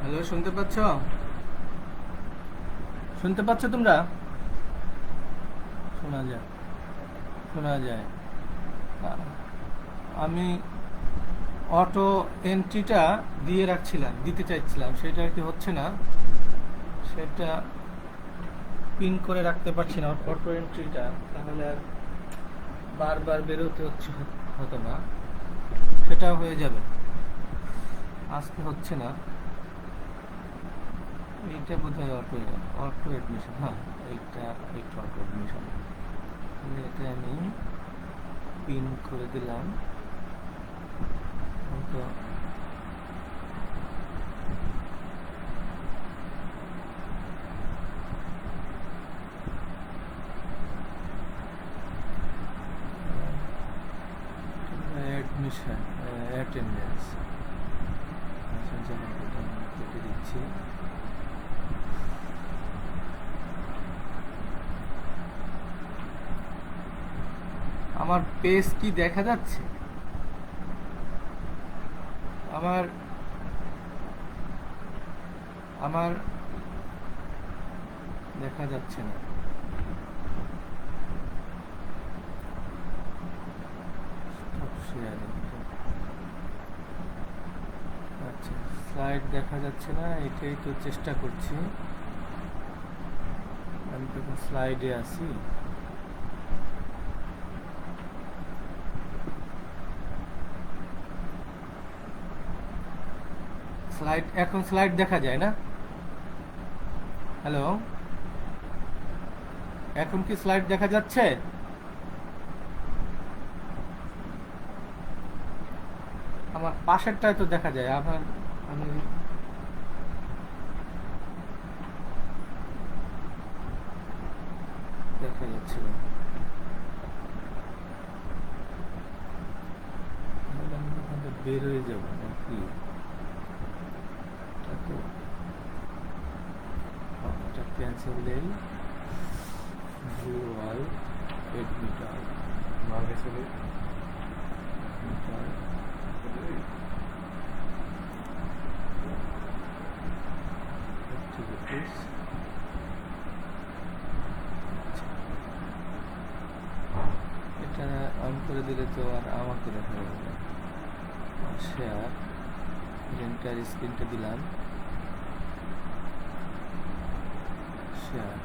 Hello, শুনতে পাচ্ছ? শুনতে পাচ্ছ তোমরা? শোনা যায়, শোনা যায়। আমি অটো এন্ট্রিটা দিয়ে রাখছিলাম, দিতে চাইছিলাম, সেটা আর কি হচ্ছে না। সেটা পিন করে রাখতে পারছি না অটো এন্ট্রিটা, তাহলে আর বারবার বেরোতে হতো না। সেটা হয়ে যাবে, আজকে হচ্ছে না। এইটা বোধ হয় অটো অ্যাডমিশন। হ্যাঁ, এইটা অটো অ্যাডমিশন। এটা আমি পিন করে দিলাম। তো অ্যাডমিশন, অ্যাটেন্ডেন্স কেটে দিচ্ছি। আমার পেজ কি দেখা যাচ্ছে? আমার আমার দেখা যাচ্ছে না। আচ্ছা, স্লাইড দেখা যাচ্ছে না, এটাই তো চেষ্টা করছি। আমি তো স্লাইডে আছি। এখন স্লাইড দেখা যায় না? হ্যালো, এখন কি স্লাইড দেখা যাচ্ছে? আমার পাশেরটাই তো দেখা যায়। আমি দেখা যাচ্ছিল, বের হয়ে যাবো নাকি? এটা ক্যান্সেল দেই। ভিউয়াল এডমিটার এটা অন করে দিলে তো আর আমাকে দেখা যাবে না। শেয়ার এন্টার স্ক্রিনটা দিলাম, শেয়ার।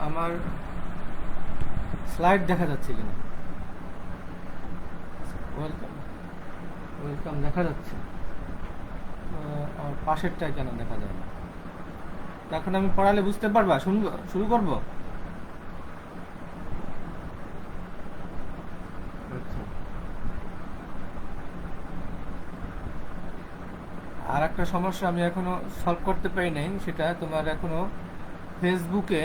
আমার স্লাইড দেখা যাচ্ছে কিনা? ওয়েলকাম, ওয়েলকাম দেখা যাচ্ছে। আমার পাশেরটা কেন দেখা যায় না? এখন আমি পড়ালে বুঝতে পারবা? শুরু করবো? আর একটা সমস্যা আমি এখনো সলভ করতে পারি নাই, সেটা তোমার এখনো ফেসবুকে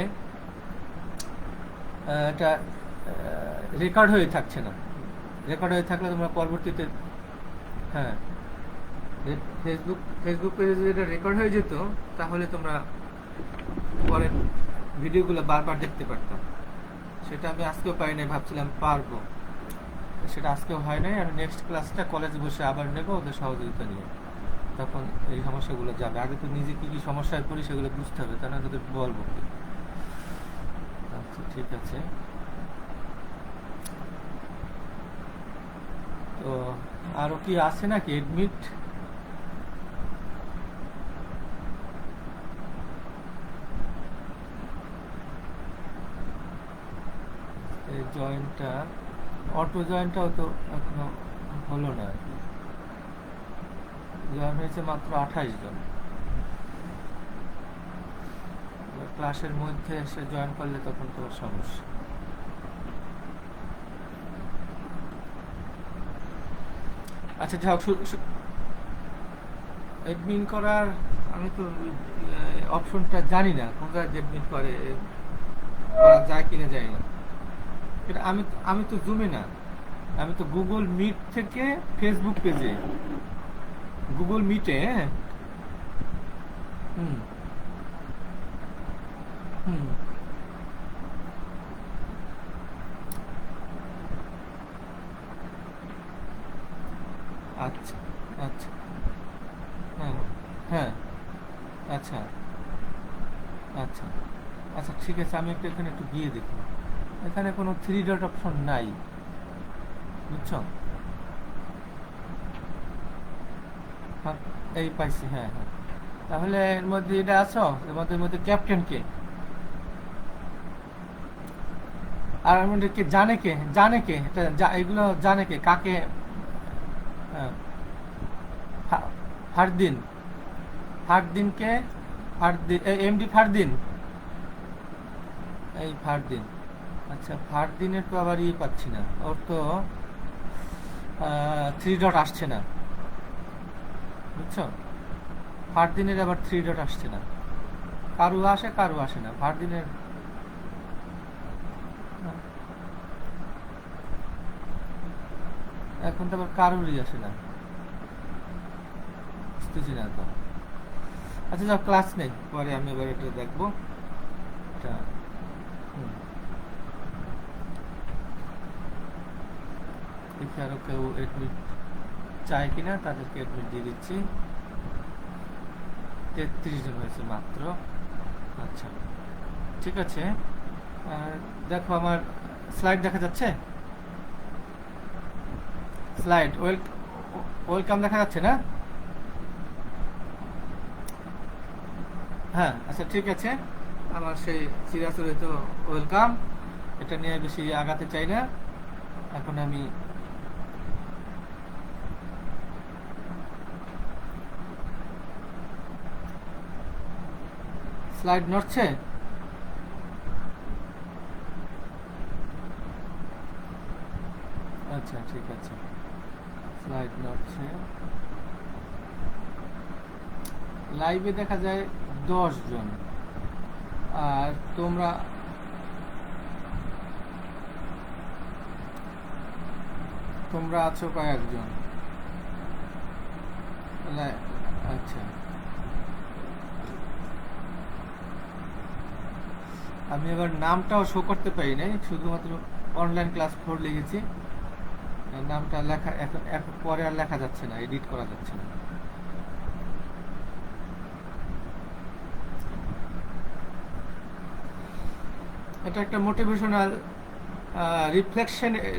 এটা রেকর্ড হয়ে থাকছে না। রেকর্ড হয়ে থাকলে তোমরা পরবর্তীতে, হ্যাঁ, ফেসবুক পেজে যদি এটা রেকর্ড হয়ে যেত, তাহলে তোমরা পরের ভিডিওগুলো বারবার দেখতে পারতাম। সেটা আমি আজকেও পারি নাই, ভাবছিলাম পারবো, সেটা আজকেও হয় নাই। আমি নেক্সট ক্লাসটা কলেজে বসে আবার নেবো ওদের সহযোগিতা নিয়ে, তখন এই সমস্যাগুলো যাবে। আগে তো নিজে কি কি সমস্যায় পড়ি সেগুলো বুঝতে হবে, তা না তোদের বলবো কি? আচ্ছা, ঠিক আছে। তো আরো কি আছে নাকি এডমিট? এই জয়েন্টটা, অটো জয়েন্টটাও তো এখনো হলো না আর কি। জয়েন হয়েছে মাত্র 28 জন। ক্লাসের মধ্যে এসে জয়েন করলে তখন তো সমস্যা। আচ্ছা যাই হোক, অ্যাডমিন করার আমি তো অপশনটা জানি না কোনটা অ্যাডমিন করে, করা যায় কিনা জানি না। কিন্তু আমি তো জুমে না, আমি তো গুগল মিট থেকে ফেসবুক পেজে, গুগল মিটে। হুম হুম আচ্ছা আচ্ছা। হ্যাঁ হ্যাঁ। আচ্ছা আচ্ছা আচ্ছা, ঠিক আছে, আমি একটু এখানে একটু গিয়ে দেখি। এখানে কোনো 3 ডট অপশন নাই, বুঝছো? হ্যাঁ, এই পাইছি, হ্যাঁ হ্যাঁ। তাহলে এর মধ্যে এটা আছো, এর মধ্যে ক্যাপ্টেন কে? আর এর মধ্যে কে জানে, কে জানে, কে এটা এগুলো জানে কে, কাকে? হ্যাঁ, ফারদিন। ফারদিন কে? ফারদিন, এমডি ফারদিন। এই ফারদিন। আচ্ছা, ফারদিনের তো আবার ইয়ে পাচ্ছি না, ওর তো 3 ডট আসছে না, বুঝছো? ফারদিনের আবার 3 ডট আসছে না, কারু আসে কারু আসে না ফারদিনের। এখন তো আবার কারুরই আসে না, বুঝতেছি না তো। আচ্ছা যাও, ক্লাস নেই, পরে আমি এবার এটা দেখবো। এটা হুম, দেখি আরো কেউ এডমিট চায় কিনা, তাদেরকে এডমিট দিয়ে দিচ্ছি। 33 জন হয়েছে মাত্র। আচ্ছা, ঠিক আছে। আর দেখো, আমার স্লাইড দেখা যাচ্ছে, স্লাইড ওয়েলকাম দেখা যাচ্ছে না? হ্যাঁ, আচ্ছা ঠিক আছে। আমার সেই চিরাচরিত ওয়েলকাম, এটা নিয়ে বেশি আগাতে চাই না। এখন আমি স্লাইড নড়ছে। আচ্ছা ঠিক আছে, স্লাইড নড়ছে। লাইভে দেখা যায় 10 জন, আর তোমরা তোমরা আছো কয়েকজন। আচ্ছা, আমি এবার নামটাও শো করতে পারি নাই, শুধুমাত্র অনলাইন ক্লাস 4 লিখেছি। নামটা লেখা এখন এখন পরে আর লেখা যাচ্ছে না, এডিট করা যাচ্ছে না। এটা একটা motivational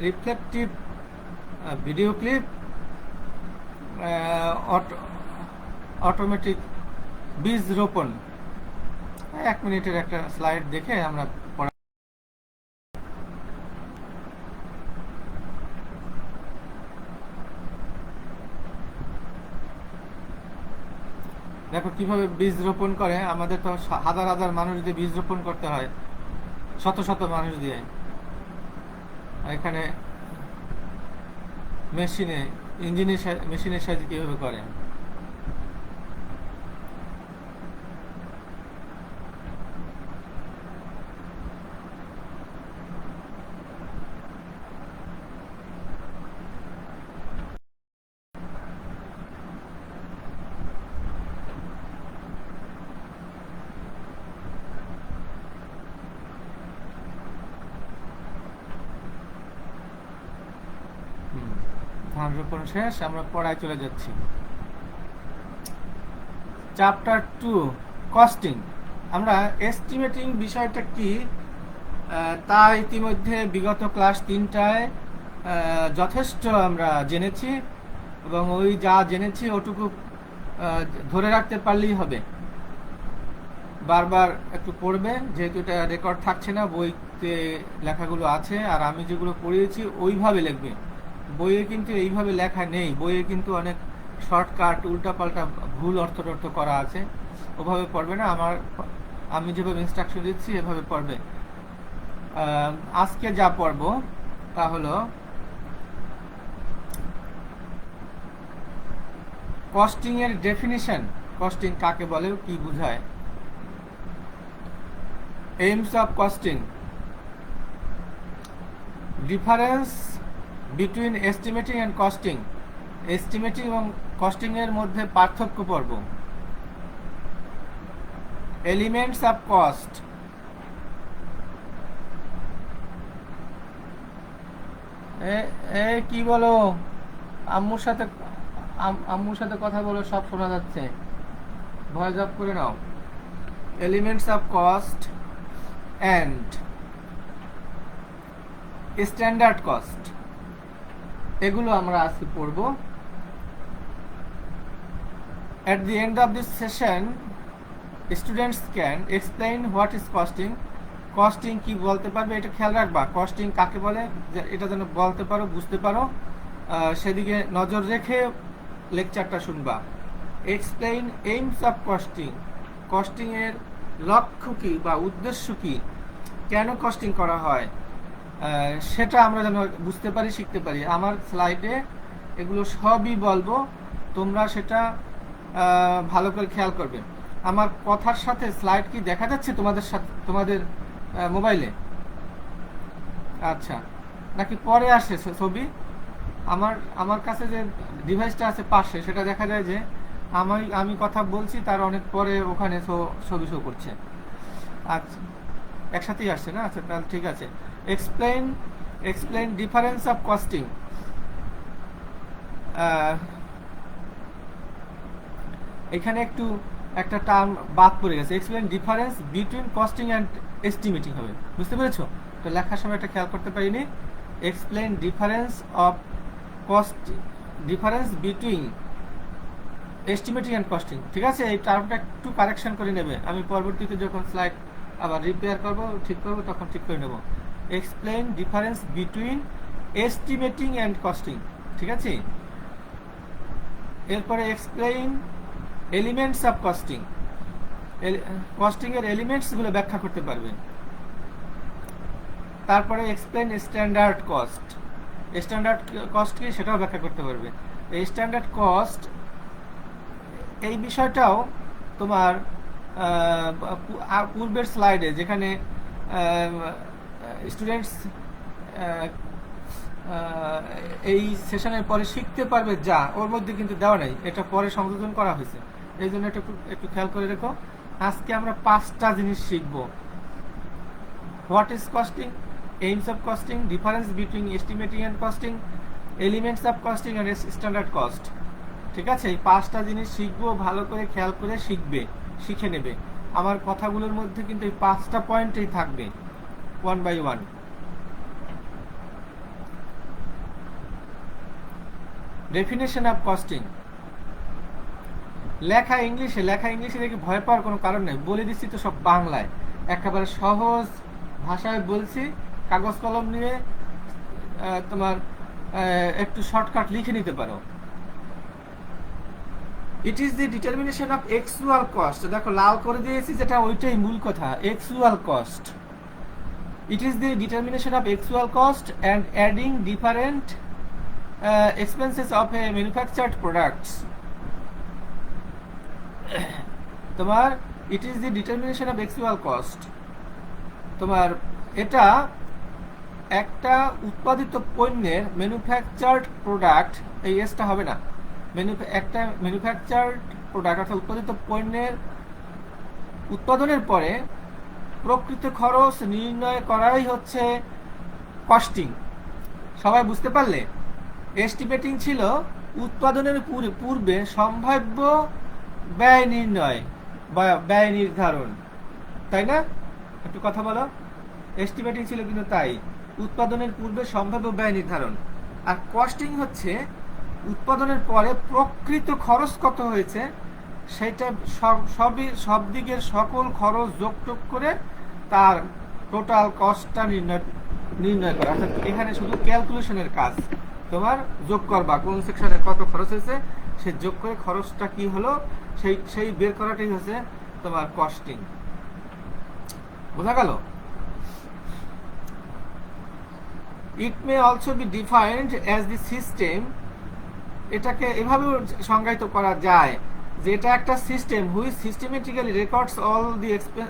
reflective video clip, automatic বীজ রোপণ। 1 মিনিটের একটা স্লাইড দেখে আমরা পড়া। দেখো কিভাবে বীজ রোপণ করে। আমাদের তো হাজার হাজার মানুষ দিয়ে বীজ রোপণ করতে হয়, শত শত মানুষ দিয়ে। এখানে মেশিনের সাহায্যে কিভাবে করে। ধান রোপণ শেষ, আমরা পড়ায় চলে যাচ্ছি। Chapter 2, costing. আমরা এস্টিমেটিং বিষয়টা কি তা ইতিমধ্যে বিগত ক্লাস 3টায় যথেষ্ট আমরা জেনেছি, এবং ওই যা জেনেছি ওটুকু ধরে রাখতে পারলেই হবে। বারবার একটু পড়বে, যেহেতু এটা রেকর্ড থাকছে না, বইতে লেখাগুলো আছে, আর আমি যেগুলো পড়িয়েছি ওইভাবে লিখবে। বইয়ে কিন্তু এইভাবে লেখা নেই, বইয়ে কিন্তু অনেক শর্টকাট উল্টাপাল্টা ভুল অর্থ করা আছে, ওভাবে পড়বে না। আমি যেভাবে ইনস্ট্রাকশন দিচ্ছি এভাবে পড়বে। আজকে যা পড়ব তা হলো কস্টিং এর ডেফিনিশন। কস্টিং কাকে বলে, কি বোঝায়, aims of costing, difference between estimating and costing, estimating এবং কস্টিং এর মধ্যে পার্থক্য পড়ব, এলিমেন্টস অফ কস্ট, কি বলো, আম্মুর সাথে কথা বলো, সব শোনা যাচ্ছে, ভয়েস অফ করে নাও। Elements of cost and standard cost, এগুলো আমরা আজকে পড়ব। At the end of this session, students can explain what is costing. Costing কি বলতে পারবে, এটা খেয়াল রাখবা। কস্টিং কাকে বলে এটা যেন বলতে পারো, বুঝতে পারো, সেদিকে নজর রেখে লেকচারটা শুনবা। Explain aims of costing, costing এর লক্ষ্য কি বা উদ্দেশ্য কি, কেন কস্টিং করা হয়, সেটা আমরা যেন বুঝতে পারি, শিখতে পারি। আমার স্লাইডে এগুলো সবই বলবো, তোমরা সেটা ভালো করে খেয়াল করবে। আমার কথার সাথে স্লাইড কি দেখা যাচ্ছে তোমাদের মোবাইলে? আচ্ছা, নাকি পরে আসে ছবি? আমার কাছে যে ডিভাইসটা আছে পাশে, সেটা দেখা যায় যে আমি কথা বলছি তার অনেক পরে ওখানে ছবি শো করছে। আচ্ছা, একসাথেই আসছে না? আচ্ছা, তাহলে ঠিক আছে। Explain difference of costing. এখানে একটা টার্ম বাদ পড়ে গেছে, explain difference between costing and estimating হবে, বুঝতে পেরেছো? তো লেখার সময় এটা খেয়াল করতে পারিনি। Explain difference of cost, difference between estimating and costing, ঠিক আছে? এই টার্মটা একটু কারেকশন করে নেবে, আমি পরবর্তীতে যখন স্লাইড আবার রিপেয়ার করব, ঠিক করবো, তখন ঠিক করে নেব। Explain difference between estimating and costing, ঠিক আছে? এরপরে explain elements of costing, costing এর এলিমেন্টস গুলো ব্যাখ্যা করতে পারবে। তারপরে explain standard cost, standard cost কি সেটাও ব্যাখ্যা করতে পারবে। এই স্ট্যান্ডার্ড কস্ট এই বিষয়টাও তোমার পূর্বের স্লাইডে, যেখানে স্টুডেন্টস এই সেশনের পরে শিখতে পারবে, যা ওর মধ্যে কিন্তু দেওয়া নেই, এটা পরে সংযোজন করা হয়েছে, এই জন্য একটু খেয়াল করে রেখো। আজকে আমরা 5টা জিনিস শিখবো। What is costing, aims of costing, difference between estimating and costing, elements of costing and standard cost, ঠিক আছে? এই 5টা জিনিস শিখবো, ভালো করে খেয়াল করে শিখে নেবে। আমার কথাগুলোর মধ্যে কিন্তু এই 5টা পয়েন্টই থাকবে, 1 by 1। ডেফিনেশন অফ কস্টিং, লেখা ইংলিশে দেখে ভয় পাওয়ার কোনো কারণ নেই, বলে দিচ্ছি তো সব বাংলায়, একেবারে সহজ ভাষায় বলছি। কাগজ কলম নিয়ে তোমার একটু শর্টকাট লিখে নিতে পারো। ইট is the determination of actual cost, দেখো লাল করে দিয়েছি, যেটা ওইটাই মূল কথা, actual cost. It is the determination of actual cost and adding different expenses of a manufactured products. তোমার it is the determination of actual cost, তোমার এটা একটা উৎপাদিত পণ্যের ম্যানুফ্যাকচার্ড প্রোডাক্ট, এই এসটা হবে না, একটা ম্যানুফ্যাকচার্ড প্রোডাক্ট অর্থাৎ উৎপাদিত পণ্যের উৎপাদনের পরে প্রকৃত খরচ নির্ণয় করাই হচ্ছে কস্টিং। সবাই বুঝতে পারলে? এস্টিমেটিং ছিল উৎপাদনের পূর্বে সম্ভাব্য ব্যয় নির্ণয় বা ব্যয় নির্ধারণ, তাই না? একটু কথা বলো। এস্টিমেটিং ছিল কিন্তু তাই, উৎপাদনের পূর্বে সম্ভাব্য ব্যয় নির্ধারণ। আর কস্টিং হচ্ছে উৎপাদনের পরে প্রকৃত খরচ কত হয়েছে সেটা সব দিকের সকল খরচ যোগ করে তার টোটাল কস্টটা নির্ণয় করা। অর্থাৎ এখানে শুধু ক্যালকুলেশনের কাজ, তোমার যোগ করবা কোন সেকশনে কত খরচ হয়েছে সে যোগ করে খরচটা কি হলো সেই বের করাটাই হচ্ছে তোমার কস্টিং। বোঝা গেল? It may also be defined as the system, এটাকে এভাবেও সংজ্ঞায়িত করা যায় যে এটা একটা system which systematically records all the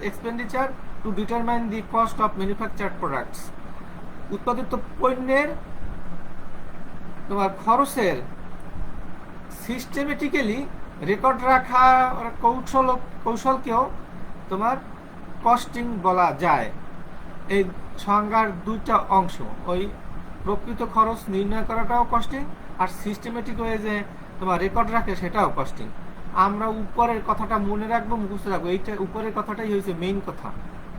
expenditure to determine the cost of manufactured products. উৎপাদিত পণ্যের তোমার খরচের সিস্টেমেটিক্যালি রেকর্ড রাখা কৌশলকেও তোমার কস্টিং বলা যায়। এই সংজ্ঞার দুইটা অংশ, ওই প্রকৃত খরচ নির্ণয় করাটাও কস্টিং, আর সিস্টেমেটিক হয়ে যে তোমার রেকর্ড রাখে সেটাও কস্টিং। আমরা উপরের কথাটা মনে রাখবো, মুখস্থ রাখবো, এইটা উপরের কথাটাই হয়েছে মেইন কথা।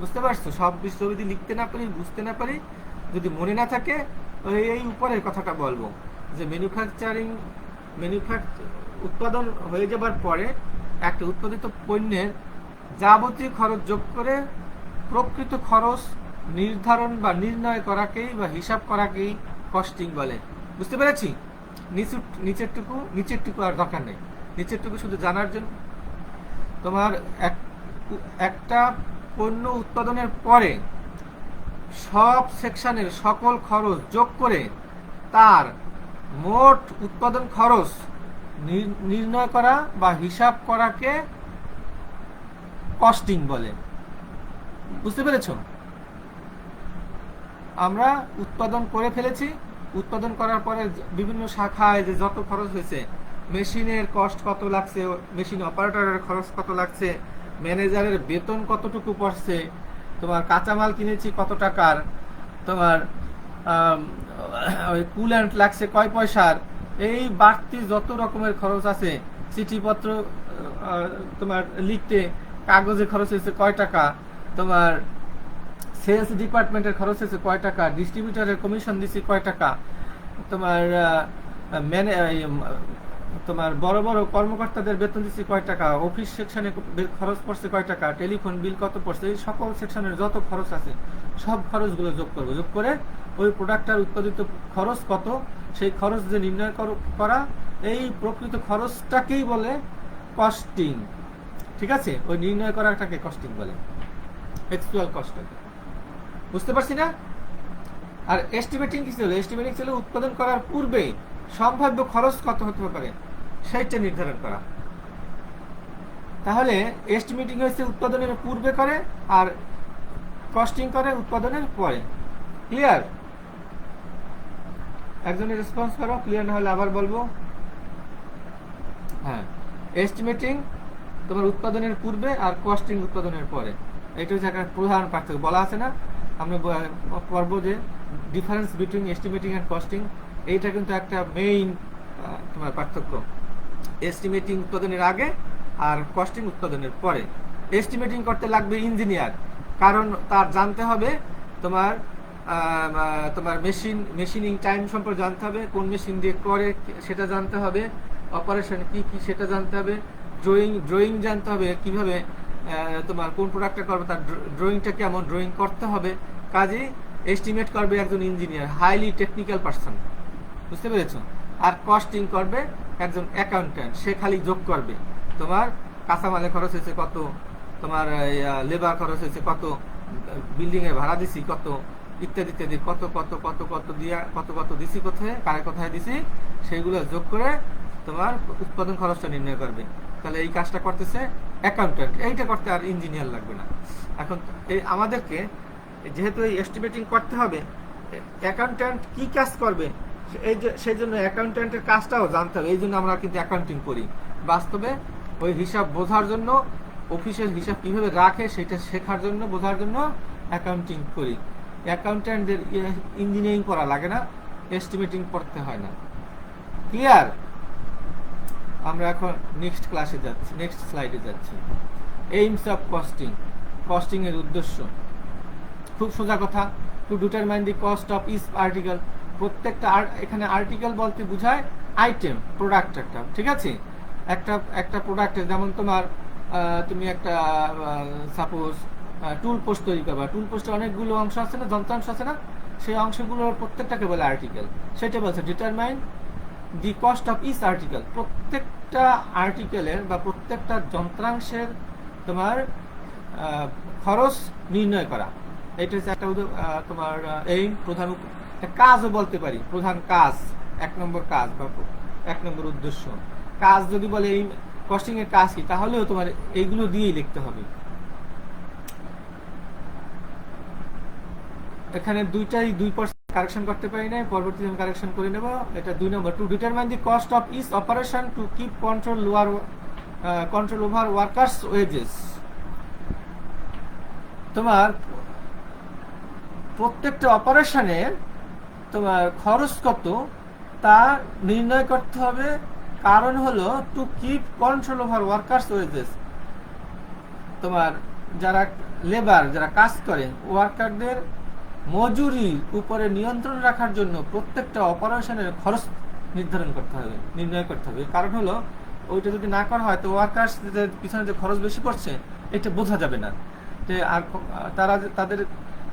বুঝতে পারছো? সব বিষয় যদি লিখতে না পারি, বুঝতে না পারি, যদি মনে না থাকে, এই উপরের কথাটা বলবো যে উৎপাদন হয়ে যাবার পরে একটা উৎপাদিত পণ্যের যাবতীয় খরচ যোগ করে প্রকৃত খরচ নির্ধারণ বা নির্ণয় করাকেই বা হিসাব করাকেই কস্টিং বলে। বুঝতে পেরেছি? নিচেরটুকু আর দরকার নেই, নিচেরটুকু শুধু জানার জন্য। তোমার একটা পণ্য উৎপাদনের পরে সব সেকশনের সকল খরচ যোগ করে তার মোট উৎপাদন খরচ নির্ণয় করা বা হিসাব করাকে কস্টিং বলে। বুঝতে পেরেছ? আমরা উৎপাদন করে ফেলেছি, উৎপাদন করার পরে বিভিন্ন শাখায় যে যত খরচ হয়েছে, মেশিনের কস্ট কত লাগছে, মেশিন অপারেটরের খরচ কত লাগছে, ম্যানেজারের বেতন কতটুকু পড়ছে, তোমার কাঁচামাল কিনেছি কত টাকার, তোমার ওই কুল্যান্ট লাগছে কয় পয়সার, এই বাড়তি যত রকমের খরচ আছে, চিঠিপত্র তোমার লিখতে কাগজে খরচ হয়েছে কয় টাকা, তোমার সেলস ডিপার্টমেন্টের খরচ হয়েছে কয় টাকা, ডিস্ট্রিবিউটরের কমিশন দিচ্ছি কয় টাকা, তোমার বড় বড় কর্মকর্তাদের বেতন দিচ্ছি কয় টাকা, অফিস সেকশনে খরচ পড়ছে কয় টাকা, টেলিফোন বিল কত পড়ছে, এই সকল সেকশনের যত খরচ আছে সব খরচগুলো যোগ করবো। যোগ করে ওই প্রোডাক্টটার উৎপাদিত খরচ কত, সেই খরচ যে নির্ণয় করা, এই প্রকৃত খরচটাকেই বলে কস্টিং। ঠিক আছে? ওই নির্ণয় করাটাকে কস্টিং বলে, অ্যাকচুয়াল কস্ট। বুঝতে পারছি না? আর এস্টিমেটিং কি ছিল? এস্টিমেটিং ছিল উৎপাদন করার পূর্বে সম্ভাব্য খরচ কত হতে পারে সেইটা নির্ধারণ করা। তাহলে এস্টিমেটিং হচ্ছে উৎপাদনের পূর্বে করে, আর কস্টিং করে উৎপাদনের পরে। ক্লিয়ার? একজনের রেসপন্স করো, ক্লিয়ার না হলে আবার বলবো। হ্যাঁ, এস্টিমেটিং তোমার উৎপাদনের পূর্বে আর কস্টিং উৎপাদনের পরে। এটা হচ্ছে একটা প্রধান পার্থক্য। বলা আছে না আমরা পড়ব যে difference between estimating and costing, এইটা কিন্তু একটা মেইন তোমার পার্থক্য। এস্টিমেটিং উৎপাদনের আগে আর কস্টিং উৎপাদনের পরে। এস্টিমেটিং করতে লাগবে ইঞ্জিনিয়ার, কারণ তার জানতে হবে তোমার মেশিনিং টাইম সম্পর্কে জানতে হবে, কোন মেশিন দিয়ে করে সেটা জানতে হবে, অপারেশন কি কি সেটা জানতে হবে, ড্রয়িং জানতে হবে, কিভাবে তোমার কোন প্রোডাক্টটা করবে তার ড্রয়িংটা কেমন, ড্রয়িং করতে হবে। কাজেই এস্টিমেট করবে একজন ইঞ্জিনিয়ার, হাইলি টেকনিক্যাল পারসন। বুঝতে পেরেছো? আর কস্টিং করবে একজন অ্যাকাউন্ট্যান্ট, সে খালি যোগ করবে তোমার কাঁচামালের খরচ হয়েছে কত, তোমার লেবার খরচ হয়েছে কত, বিল্ডিং এর ভাড়া দিছি কত, ইত্যাদি ইত্যাদি, কত কত কত কত দিয়া কত দিছি, কোথায় কারে কোথায় দিছি, সেইগুলো যোগ করে তোমার উৎপাদন খরচটা নির্ণয় করবে। তাহলে এই কাজটা করতেছে অ্যাকাউন্ট্যান্ট, এইটা করতে আর ইঞ্জিনিয়ার লাগবে না। এখন এই আমাদেরকে যেহেতু এই এস্টিমেটিং করতে হবে, অ্যাকাউন্ট্যান্ট কি কাজ করবে সেই জন্য অ্যাকাউন্ট্যান্টের কাজটাও জানতে হবে। এই জন্য আমরা কিন্তু অ্যাকাউন্টিং করি। বাস্তবে ওই হিসাব বোঝার জন্য, অফিসের হিসাব কিভাবে রাখে সেটা শেখার জন্য, বোঝার জন্য অ্যাকাউন্টিং করি। অ্যাকাউন্ট্যান্টদের ইঞ্জিনিয়ারিং করা লাগে না, এস্টিমেটিং করতে হয় না। ক্লিয়ার? আমরা এখন নেক্সট ক্লাসে যাচ্ছি, নেক্সট স্লাইডে যাচ্ছি। এইমস অফ কস্টিং, কস্টিং এর উদ্দেশ্য খুব সোজা কথা। To determine the cost of each article. প্রত্যেকটা এখানে আর্টিকেল বলতে বোঝায় আইটেম, প্রোডাক্ট একটা। ঠিক আছে? একটা প্রোডাক্টে যেমন তোমার তুমি একটা সাপোজ টুল পোস্ট তৈরি করবা, টুল পোস্টে অনেকগুলো অংশ আছে না, যন্ত্রাংশ আছে না, সেই অংশগুলোর প্রত্যেকটাকে বলে আর্টিকেল। সেটা বলছে determine the cost of each article. প্রত্যেক প্রত্যেকটা আর্টিকেলের বা প্রত্যেকটা যন্ত্রাংশের তোমার খরচ নির্ণয় করা, এটা হচ্ছে একটা তোমার এই প্রধান কাজও বলতে পারি, প্রধান কাজ, 1 নম্বর কাজ বা 1 নম্বর উদ্দেশ্য। কাজ যদি বলে এই কস্টিং এর কাজ কি, তাহলেও তোমার এইগুলো দিয়েই লিখতে হবে। এখানে 2% কারেকশন করতে পারি না, পরবর্তীতে আমি কারেকশন করে নেব। এটা 2 নম্বর, to determine the cost of each operation to keep control over workers wages. তোমার প্রত্যেকটা অপারেশনের তোমার খরচ কত তা নির্ণয় করতে হবে, কারণ হলো to keep control over workers wages. তোমার যারা লেবার, যারা কাজ করে, ওয়ার্কারদের মজুরির উপরে নিয়ন্ত্রণ রাখার জন্য প্রত্যেকটা অপারেশনের খরচ নির্ধারণ করতে হবে, নির্ণয় করতে হবে। কারণ হলো ওইটা যদি না করা হয় তো ওয়ার্কার্সদের পিছনে যে খরচ বেশি পড়ছে এটা বোঝা যাবে না। আর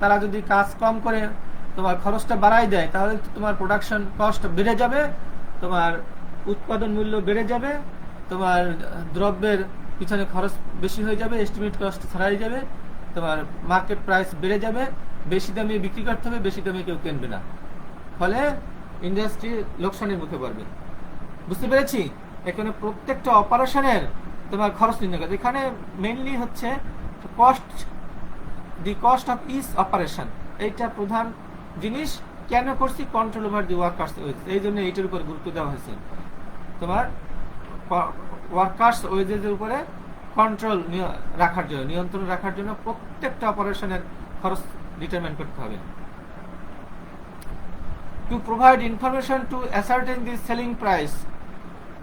তারা যদি কাজ কম করে তোমার খরচটা বাড়াই দেয়, তাহলে তোমার প্রোডাকশন কস্ট বেড়ে যাবে, তোমার উৎপাদন মূল্য বেড়ে যাবে, তোমার দ্রব্যের পিছনে খরচ বেশি হয়ে যাবে, এস্টিমেট কস্ট ছাড়াই যাবে, তোমার মার্কেট প্রাইস বেড়ে যাবে, বেশি দামে বিক্রি করতে হবে, বেশি দামে কেউ কিনবে না, ফলে ইন্ডাস্ট্রি লোকসানের মুখে পড়বে। বুঝতে পেরেছি? এখানে প্রত্যেকটা অপারেশনের তোমার খরচ নির্ণয় করে। এখানে মেইনলি হচ্ছে the cost of each operation, এইটা প্রধান জিনিস। কেন করছি? Control over the workers wage, এই জন্য এইটার উপর গুরুত্ব দেওয়া হয়েছে। তোমার ওয়ার্কার্স ওয়েজের উপরে কন্ট্রোল রাখার জন্য, নিয়ন্ত্রণ রাখার জন্য প্রত্যেকটা অপারেশনের খরচ ডিটারমাইন করতে হবে। To provide information to ascertain the selling price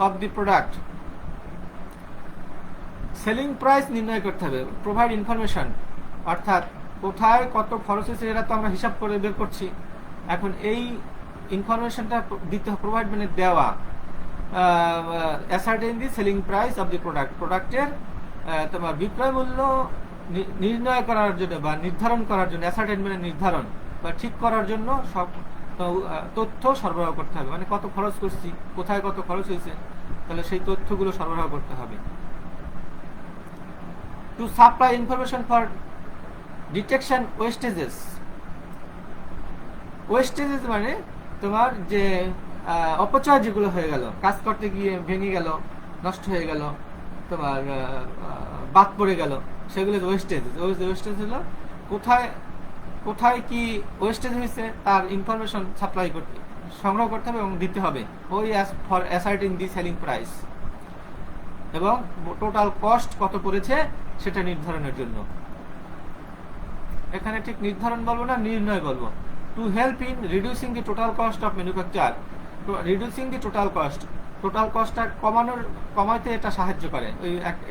of the product, selling price নির্ণয় করতে হবে। প্রোভাইড ইনফরমেশন অর্থাৎ কোথায় কত খরচ হয়েছে এটা তো আমরা হিসাব করে বের করছি। এখন এই ইনফরমেশনটা দিতে, প্রোভাইড মানে দেওয়া, ascertain the selling price of the product, প্রোডাক্টের তোমার বিক্রয় মূল্য নির্ণয় করার জন্য বা নির্ধারণ করার জন্য, অ্যাসার্টেন মানে নির্ধারণ বা ঠিক করার জন্য সব তথ্য সরবরাহ করতে হবে। মানে কত খরচ করছি, কোথায় কত খরচ হয়েছে, তাহলে সেই তথ্যগুলো সরবরাহ করতে হবে। To supply information for detection wastages, wastages মানে তোমার যে অপচয় যেগুলো হয়ে গেল, কাজ করতে গিয়ে ভেঙে গেল, নষ্ট হয়ে গেল, তোমার বাদ পড়ে গেল, সেগুলো ওয়েস্টেজ। ওয়েস্টেজ হলো কোথায় কোথায় কি ওয়েস্টেজ হয়েছে তার ইনফরমেশন সাপ্লাই করতে, সংগ্রহ করতে হবে এবং দিতে হবে, ওই for asserting the selling price, এবং টোটাল কস্ট কত পড়েছে সেটা নির্ধারণের জন্য। এখানে ঠিক নির্ধারণ বলবো না, নির্ণয় বলবো। To help in reducing the total cost of manufacture, reducing the total cost, total কস্টটা কমাইতে এটা সাহায্য করে,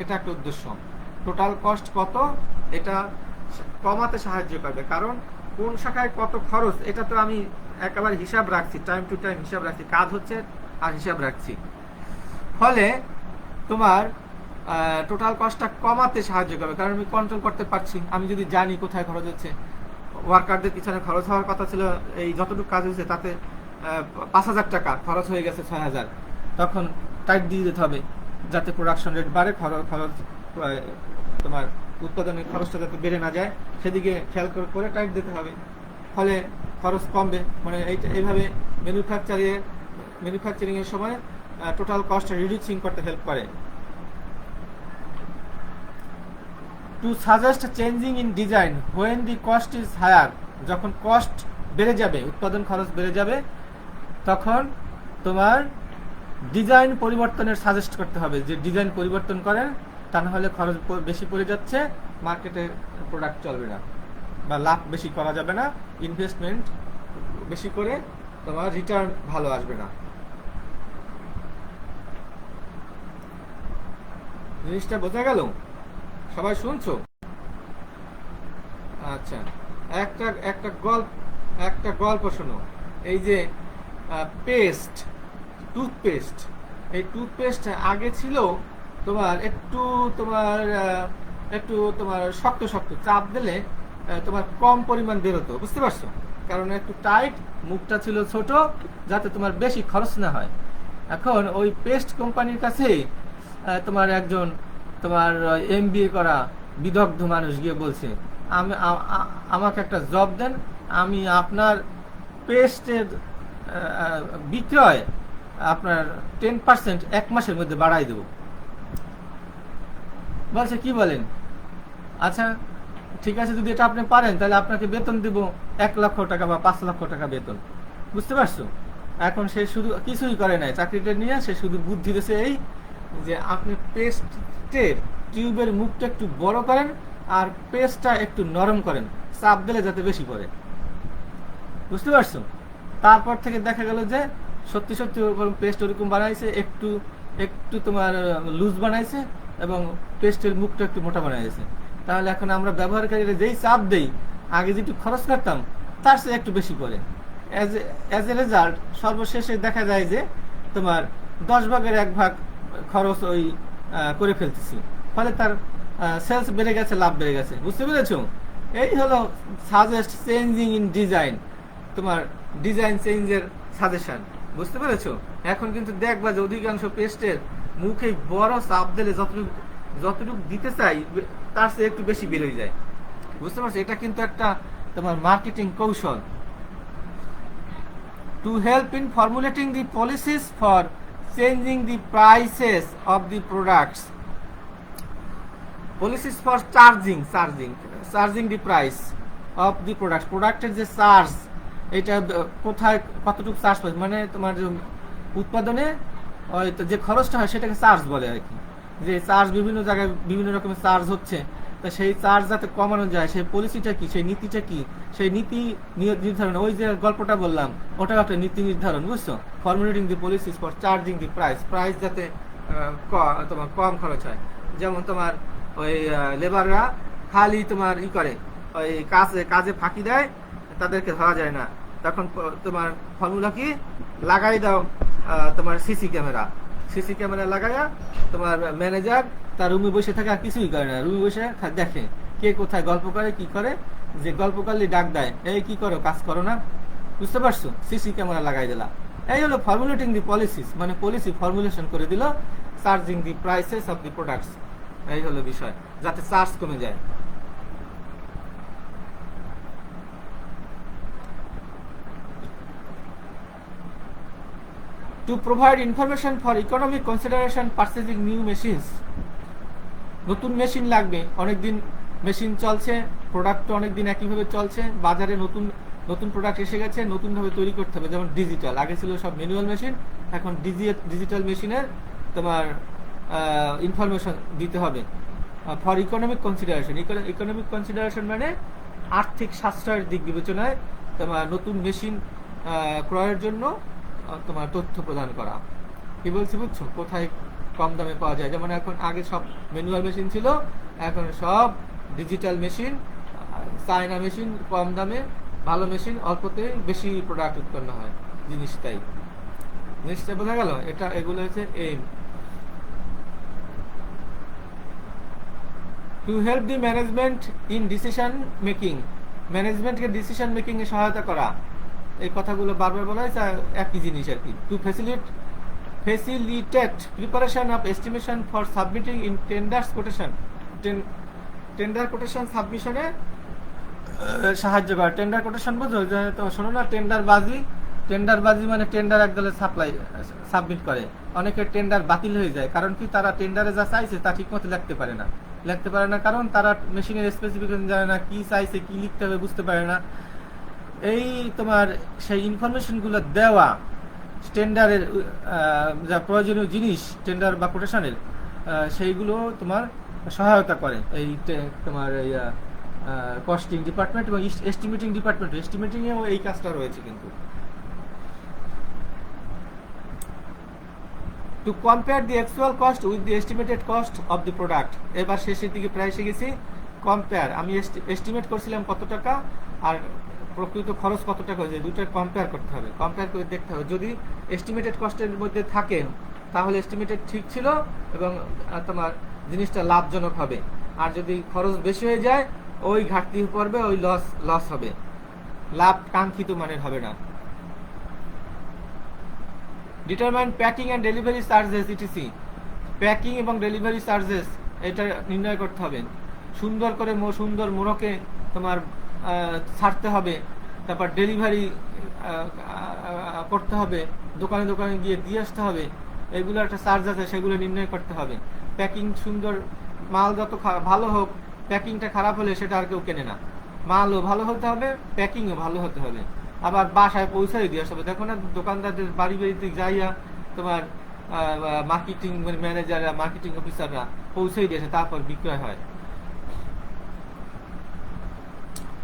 এটা একটা উদ্দেশ্য। টোটাল কস্ট কত এটা কমাতে সাহায্য করবে, কারণ কোন শাখায় কত খরচ এটা তো আমি একেবারে হিসাব রাখছি, টাইম টু টাইম হিসাব রাখছি, কাজ হচ্ছে আর হিসাব রাখছি, ফলে তোমার টোটাল কস্টটা কমাতে সাহায্য করবে, কারণ আমি কন্ট্রোল করতে পারছি। আমি যদি জানি কোথায় খরচ হচ্ছে, ওয়ার্কারদের পিছনে খরচ হওয়ার কথা ছিল এই যতটুকু কাজ হয়েছে তাতে 5,000 টাকা, খরচ হয়ে গেছে 6,000, তখন টাইট দিয়ে দিতে হবে যাতে প্রোডাকশন রেট বাড়ে, খরচ তোমার উৎপাদনের খরচটা যাতে বেড়ে না যায় সেদিকে খেয়াল করে টাইট দিতে হবে, ফলে খরচ কমবে। মানে এইভাবে ম্যানুফ্যাকচারিং এর সময় টোটাল কস্ট রিডিউসিং করতে হেল্প করে। To suggest changing in design when the cost is higher, যখন কস্ট বেড়ে যাবে, উৎপাদন খরচ বেড়ে যাবে, তখন তোমার ডিজাইন পরিবর্তনের সাজেস্ট করতে হবে, যে ডিজাইন পরিবর্তন করেন, তা না হলে খরচ বেশি পড়ে যাচ্ছে, মার্কেটে প্রোডাক্ট চলবে না বা লাভ বেশি করা যাবে না, ইনভেস্টমেন্ট বেশি করে তোমার রিটার্ন ভালো আসবে না। জিনিসটা বোঝা গেল? সবাই শুনছো? আচ্ছা, একটা গল্প শোনো। এই যে পেস্ট, টুথপেস্ট, এই টুথপেস্ট আগে ছিল তোমার একটু তোমার শক্ত শক্ত, চাপ দিলে তোমার কম পরিমাণ বেরোতো, বুঝতে পারছো? কারণ একটু টাইট, মুখটা ছিল ছোট, যাতে তোমার বেশি খরচ না হয়। এখন ওই পেস্ট কোম্পানির কাছে তোমার একজন তোমার MBA করা বিদগ্ধ মানুষ গিয়ে বলছে, আমাকে একটা জব দেন, আমি আপনার পেস্টের বিক্রয় আপনার 10% 1 মাসের মধ্যে বাড়াই দেব। বলছে কি বলেন, আচ্ছা ঠিক আছে, যদি এটা আপনি পারেন তাহলে আপনাকে বেতন দেব 1 লক্ষ টাকা বা 5 লক্ষ টাকা বেতন। বুঝতে পারছো? এখন সে শুধু কিছুই করে নাই, চাকরিটা নিয়ে সে শুধু বুদ্ধি দিয়েছে এই যে আপনি পেস্টের টিউবের মুখটা একটু বড় করেন আর পেস্টটা একটু নরম করেন, চাপ দিলে যাতে বেশি পড়ে। বুঝতে পারছো? তারপর থেকে দেখা গেল যে সত্যি সত্যি ওরকম পেস্ট ওরকম বানাইছে, একটু একটু তোমার লুজ বানাইছে এবং পেস্টের মুখটা একটু মোটা বানাইছে। তাহলে এখন আমরা ব্যবহারকারীরা যেই চাপ দেই, আগে যেটু খরচ করতাম তার চেয়ে একটু বেশি পড়ে। অ্যাজ এ রেজাল্ট সর্বশেষে দেখা যায় যে তোমার 10 ভাগের 1 ভাগ খরচ ওই করে ফেলতেছি, ফলে তার সেলস বেড়ে গেছে, লাভ বেড়ে গেছে। বুঝতে পেরেছো? এই হলো সাজেস্ট চেঞ্জিং ইন ডিজাইন, তোমার ডিজাইন চেঞ্জের সাজেশন। বুঝতে পেরেছো? এখন কিন্তু দেখবা যে অধিকাংশ পেস্টের মুখে বড় চাপ দিলে যতটুকু দিতে চাই তার চেয়ে একটু বেশি বেরোয় যায়। বুঝতে পারছো? এটা কিন্তু একটা তোমার মার্কেটিং কৌশল। To help in formulating the policies for changing the prices of the products, policies for charging the price of the products, প্রোডাক্টের যে চার্জ, এটা কোথায় কতটুকু চার্জ পাবে, মানে তোমার উৎপাদনে যে খরচটা হয় সেটাকে চার্জ বলে আর কি। যে চার্জ বিভিন্ন জায়গায় বিভিন্ন রকমের চার্জ হচ্ছে, তা সেই চার্জ যাতে কমানো যায় সেই পলিসিটা কি, সেই নীতিটা কি, সেই নীতি নির্ধারণ, ওই যে গল্পটা বললাম ওটা একটা নীতি নির্ধারণ। বুঝছো? Formulating the policies for charging the price যাতে তোমার কম খরচ হয়। যেমন তোমার ওই লেবাররা খালি তোমার করে ওই কাজে ফাঁকি দেয়, তাদেরকে ধরা যায় না, তখন তোমার ফর্মুলা কি লাগাই দাও, তোমার সিসি ক্যামেরা লাগাইয়া তোমার ম্যানেজার তার রুমে বসে থাকে আর কিছুই করে না, রুমে বসে দেখে কে কোথায় গল্প করে কি করে, যে গল্প করলে ডাক দেয়, এই কি করো, কাজ করো না। বুঝতে পারছো? সিসি ক্যামেরা লাগাই দিলা। এই হলো ফর্মুলেটিং দি পলিসিস, মানে পলিসি ফর্মুলেশন করে দিল, charging the prices of the products. এই হলো বিষয়, যাতে চার্জ কমে যায়। To provide information for economic consideration purchasing new machines, নতুন মেশিন লাগবে, অনেকদিন মেশিন চলছে, প্রোডাক্ট তো অনেকদিন একইভাবে চলছে, বাজারে নতুন নতুন প্রোডাক্ট এসে গেছে, নতুনভাবে তৈরি করতে হবে। যেমন ডিজিটাল, আগে ছিল সব ম্যানুয়াল মেশিন, এখন ডিজিটাল মেশিনের তোমার ইনফরমেশন দিতে হবে। ফর ইকোনমিক কনসিডারেশন মানে আর্থিক সাশ্রয়ের দিক বিবেচনায় তোমার নতুন মেশিন ক্রয়ের জন্য তোমার তথ্য প্রদান করা। কি বলছি বুঝছো? কোথায় কম দামে পাওয়া যায়, যেমন এখন আগে সব ম্যানুয়াল মেশিন ছিল, এখন সব ডিজিটাল মেশিন, চায়না মেশিন, কম দামে ভালো মেশিন, অল্পতে বেশি প্রোডাক্ট উৎপন্ন হয়। জিনিসটা বোঝা গেল? এগুলো হচ্ছে aim. To help the management in decision making, ম্যানেজমেন্টকে ডিসিশন মেকিং এ সহায়তা করা। এই কথাগুলো বারবার বলা হয়েছে, একই জিনিস আর কি। To facilitate preparation of estimation for submitting in tender quotation সাবমিশনে সাহায্য করে। টেন্ডার কোটেশন বুঝো? তো শোনো না, টেন্ডারবাজি মানে টেন্ডার একদলে সাবমিট করে, অনেকের টেন্ডার বাতিল হয়ে যায়। কারণ কি? তারা টেন্ডারে যা চাইছে তা ঠিক মতো লিখতে পারে না, কারণ তারা মেশিনের স্পেসিফিকেশন জানে না, কি চাইছে, কি লিখতে হবে বুঝতে পারে না। এই তোমার সেই ইনফরমেশনগুলো দেওয়া, টেন্ডারের যা প্রয়োজনীয় জিনিস টেন্ডার বা কোটেশনের, সেইগুলো তোমার সহায়তা করে এই তোমার কস্টিং ডিপার্টমেন্ট এবং এস্টিমেটিং ডিপার্টমেন্ট। এস্টিমেটিংয়েও এই কাজটা রয়েছে কিন্তু। To compare thee actual cost with the estimated cost of the product. এবার শেষের দিকে প্রায় এসে গেছি। কম্পেয়ার, আমি এস্টিমেট করছিলাম কত টাকা আর প্রকৃত খরচ কত টাকা হয়েছে, দুটো কম্পেয়ার করতে হবে, কম্পেয়ার করে দেখতে হবে। যদি এস্টিমেটেড কস্টের মধ্যে থাকে তাহলে এস্টিমেটেড ঠিক ছিল এবং তোমার জিনিসটা লাভজনক হবে। আর যদি খরচ বেশি হয়ে যায়, ওই ঘাটতি পড়বে, ওই লস হবে, লাভ কাঙ্ক্ষিত মানের হবে না। Determine packing and delivery charges etc. Packing এবং ডেলিভারি চার্জেস এটা নির্ণয় করতে হবে। সুন্দর করে সুন্দর মোড়কে তোমার ছাড়তে হবে, তারপর ডেলিভারি করতে হবে, দোকানে দোকানে গিয়ে দিয়ে আসতে হবে, এগুলো একটা চার্জ আছে, সেগুলো নির্ণয় করতে হবে। প্যাকিং সুন্দর, মাল যত ভালো হোক, প্যাকিংটা খারাপ হলে সেটা আর কেউ কেনে না। মালও ভালো হতে হবে, প্যাকিংও ভালো হতে হবে, আবার বাসায় পৌঁছাই দিয়ে আসতে হবে। দেখো না দোকানদারদের বাড়ি বাড়িতে যাইয়া তোমার মার্কেটিং ম্যানেজাররা, মার্কেটিং অফিসাররা পৌঁছেই দিয়েছে, তারপর বিক্রয় হয়।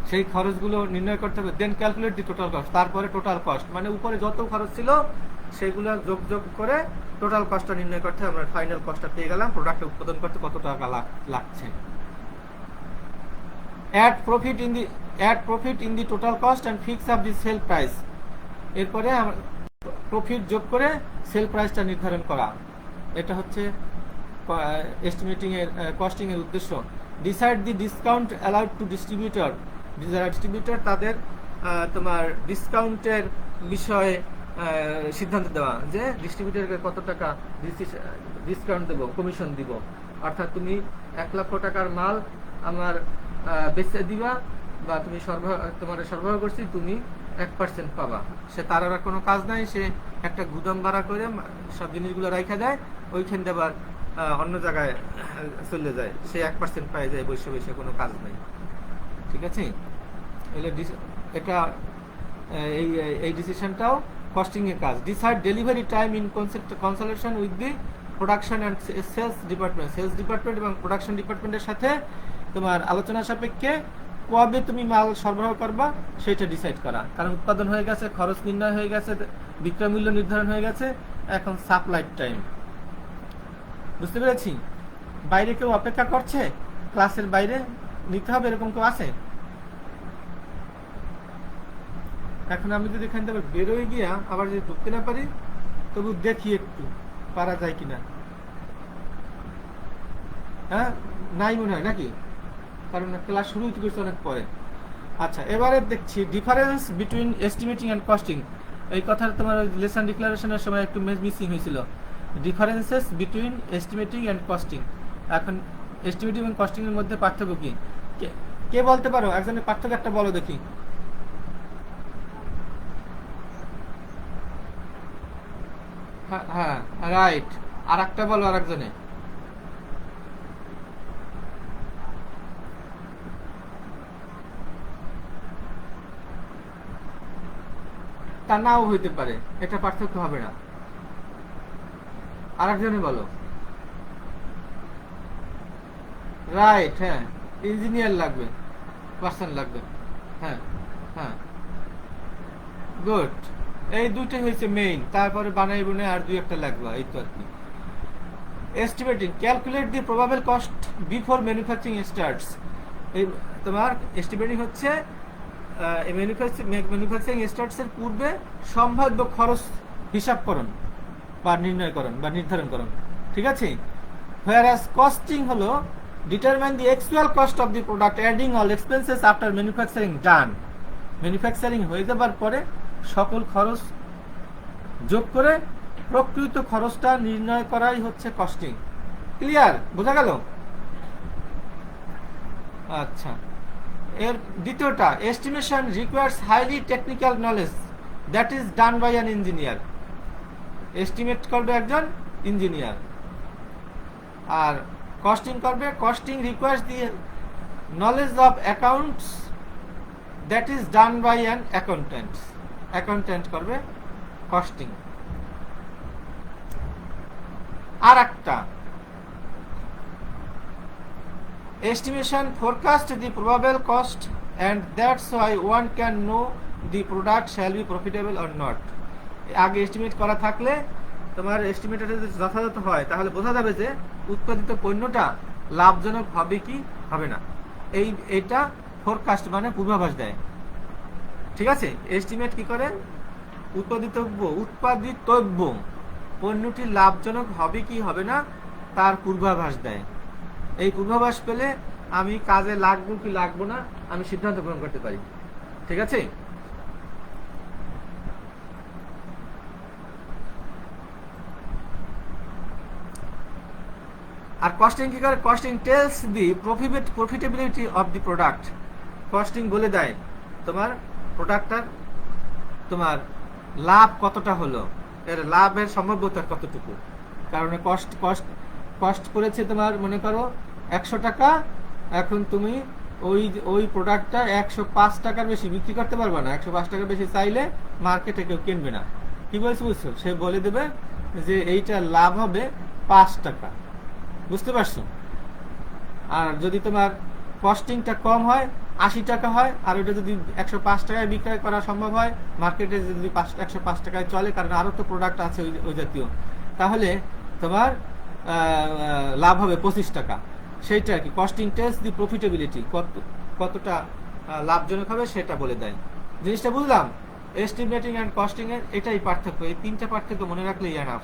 সেই খরচগুলো নির্ণয় করতে হবে। দেন ক্যালকুলেট দি টোটাল কস্ট, তারপরে টোটাল কস্ট মানে উপরে যত খরচ ছিল সেগুলো যোগ করে টোটাল কস্টটা নির্ণয় করতে হবে। আমরা ফাইনাল কস্টটা পেয়ে গেলাম, প্রোডাক্ট উৎপাদন করতে কত টাকা লাগছে। Add profit in the total cost and fix up the sale price. এরপরে প্রফিট যোগ করে সেল প্রাইসটা নির্ধারণ করা, এটা হচ্ছে এস্টিমেটিং এর কস্টিং এর উদ্দেশ্য। Decide the discount allowed to distributor. যারা ডিস্ট্রিবিউটর তাদের তোমার ডিসকাউন্টের বিষয়ে সিদ্ধান্ত দেওয়া, যে ডিস্ট্রিবিউটরকে কত টাকা ডিসকাউন্ট দেবো, কমিশন দিব। অর্থাৎ তুমি 1 লক্ষ টাকার মাল আমার বেচে দিবা, বা তুমি সরবরাহ করছি, তুমি 1% পাবা। সে তার আর কোনো কাজ নাই, সে একটা গুদাম ভাড়া করে সব জিনিসগুলো রাখা দেয়, ওইখান দিয়ে আবার অন্য জায়গায় চলে যায়, সে 1% পাই যায়, বসে বসে কোনো কাজ নাই। ঠিক আছে, এটা এই ডিসিশনটাও কস্টিং এর কাজ। Decide delivery time in consultation with the production and sales department. Sales department এবং প্রোডাকশন ডিপার্টমেন্টের সাথে তোমার আলোচনা সাপেক্ষে কবে তুমি মাল সরবরাহ করবা সেটা ডিসাইড করা। কারণ উৎপাদন হয়ে গেছে, খরচ নির্ণয় হয়ে গেছে, বিক্রয় মূল্য নির্ধারণ হয়ে গেছে, এখন সাপ্লাই টাইম। বুঝতে পেরেছি? বাইরে কেউ অপেক্ষা করছে, ক্লাসের বাইরে নিতে হবে, এরকম কেউ আছে? এখন আমি যদি এখান থেকে বেরোয় গিয়া আবার যদি ঢুকতে না পারি, তবু দেখি একটু পারা যায় কিনা। হ্যাঁ, নাই মনে হয় নাকি, কারণ ক্লাস শুরু করছে অনেক পরে। আচ্ছা, এবারে দেখছি difference between estimating and costing. এই কথা তোমার লেসন ডিক্লারেশনের সময় একটু মিসিং হয়েছিল। Differences between estimating and costing. এখন এস্টিমেটিং এবং কস্টিং এর মধ্যে পার্থক্য কি, কে বলতে পারো? একজনের পার্থক্য একটা বলো দেখি। হ্যাঁ, রাইট। আর একটা বলো, আর একজনে। তা নাও হইতে পারে, এটা পার্থক্য হবে না। আর একজনে বলো। রাইট, হ্যাঁ, ইঞ্জিনিয়ার লাগবে, পার্সন লাগবে। হ্যাঁ হ্যাঁ, গুড। এই দুইটাই হয়েছে মেইন, তারপরে বানাই বুনে আর দুই একটা লাগবে, এই তো আর কি। Estimating, calculate the probable cost before manufacturing starts. এই তোমার এস্টিমেটিং হচ্ছে ম্যানুফ্যাকচারিং স্টার্টস এর পূর্বে সম্ভাব্য খরচ হিসাবকরণ বা নির্ণয়করণ বা নির্ধারণকরণ। ঠিক আছে? whereas কস্টিং হলো determine the actual cost of the product adding all expenses after manufacturing done. Manufacturing হয়ে যাবার পরে সকল খরচ যোগ করে প্রকৃত খরচটা নির্ণয় করাই হচ্ছে কস্টিং। ক্লিয়ার? বোঝা গেল? আচ্ছা, এর দ্বিতীয়টা, estimation requires highly technical knowledge that is done by an engineer. Estimate করবে একজন ইঞ্জিনিয়ার। আর কস্টিং করবে, costing requires the knowledge of accounts that is done by an accountant. Accountant করবে কস্টিং। আর একটা, estimation forecast the probable cost and that's why one can know the product shall be profitable or not. আগে estimate করা থাকলে তোমার এস্টিমেটটা যদি যথাযথ হয় তাহলে বোঝা যাবে যে উৎপাদিত পণ্যটা লাভজনক হবে কি হবে না। এইটা ফোরকাস্ট মানে পূর্বাভাস দেয়। ঠিক আছে? এস্টিমেট কি করে? উৎপাদিতব্য পণ্যটি লাভজনক হবে কি হবে না তার পূর্বাভাস দেয়। এই পূর্বাভাস পেলে আমি কাজে লাগবো কি লাগবো না আমি সিদ্ধান্ত গ্রহণ করতে পারি। ঠিক আছে? আর কস্টিং কি করে? Costing tells the profitability of the product. Costing বলে দেয় তোমার প্রোডাক্টটার তোমার লাভ কতটা হলো, এর লাভের সম্ভাব্যতা কতটুকু। কারণ কস্ট করেছে তোমার, মনে করো 100 টাকা, এখন তুমি ওই প্রোডাক্টটা 105 টাকার বেশি বিক্রি করতে পারবে না। 105 টাকার বেশি চাইলে মার্কেটে কেউ কিনবে না। কি বলছো বুঝছো? সে বলে দেবে যে এইটা লাভ হবে 5 টাকা। বুঝতে পারছো? আর যদি তোমার কস্টিংটা কম হয়, 80 টাকা হয়, আর ওটা যদি 105 টাকায় বিক্রয় করা সম্ভব হয়, মার্কেটে যদি 105 টাকায় চলে, কারণ আরও তো প্রোডাক্ট আছে ওই জাতীয়, তাহলে তোমার লাভ হবে 25 টাকা। সেইটা কি কস্টিং টেলস দি প্রফিটেবিলিটি, কতটা লাভজনক হবে সেটা বলে দেয়। জিনিসটা বুঝলাম? এস্টিমেটিং অ্যান্ড কস্টিং এর এটাই পার্থক্য। এই 3টা পার্থক্য মনে রাখলেই এনাফ।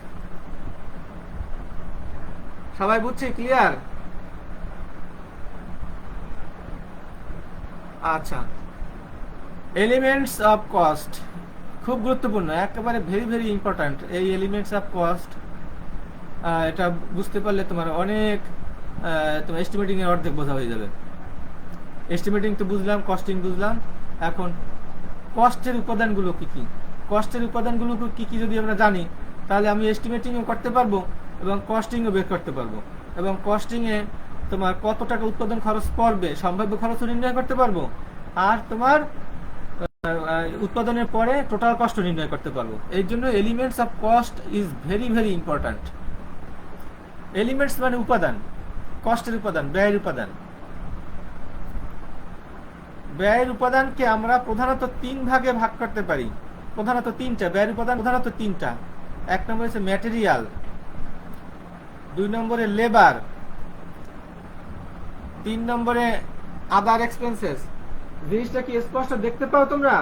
সবাই বুঝছে? ক্লিয়ার? আচ্ছা, এলিমেন্টস অফ কস্ট খুব গুরুত্বপূর্ণ, একেবারে ভেরি ভেরি ইম্পর্ট্যান্ট। এই এলিমেন্টস অফ কস্ট এটা বুঝতে পারলে তোমার অনেক তোমার এস্টিমেটিং এর অর্ধেক বোঝা হয়ে যাবে। এস্টিমেটিং তো বুঝলাম, কস্টিং বুঝলাম, এখন কস্টের উপাদানগুলো কি কি, কস্টের উপাদানগুলো কি কি যদি আমরা জানি, তাহলে আমি এস্টিমেটিংও করতে পারবো এবং কস্টিংও বের করতে পারবো। এবং কস্টিংয়ে তোমার কত টাকা উৎপাদন খরচ পড়বে, সম্ভাব্য খরচও নির্ণয় করতে পারবো, আর তোমার উৎপাদনের পরে টোটাল কস্ট নির্ণয় করতে পারবো। এই জন্য elements of cost is very very important. Elements মানে উপাদান, কস্টের উপাদান, ব্যয়ের উপাদান। ব্যয়ের উপাদানকে আমরা প্রধানত 3 ভাগে ভাগ করতে পারি, প্রধানত 3টা ব্যয়ের উপাদান, প্রধানত 3টা। 1 নম্বরে হচ্ছে ম্যাটেরিয়াল, 2 নম্বরে লেবার, 3 নম্বরে আদার এক্সপেন্সেস। জিনিসটা কি স্পষ্ট দেখতে পাও তোমরা?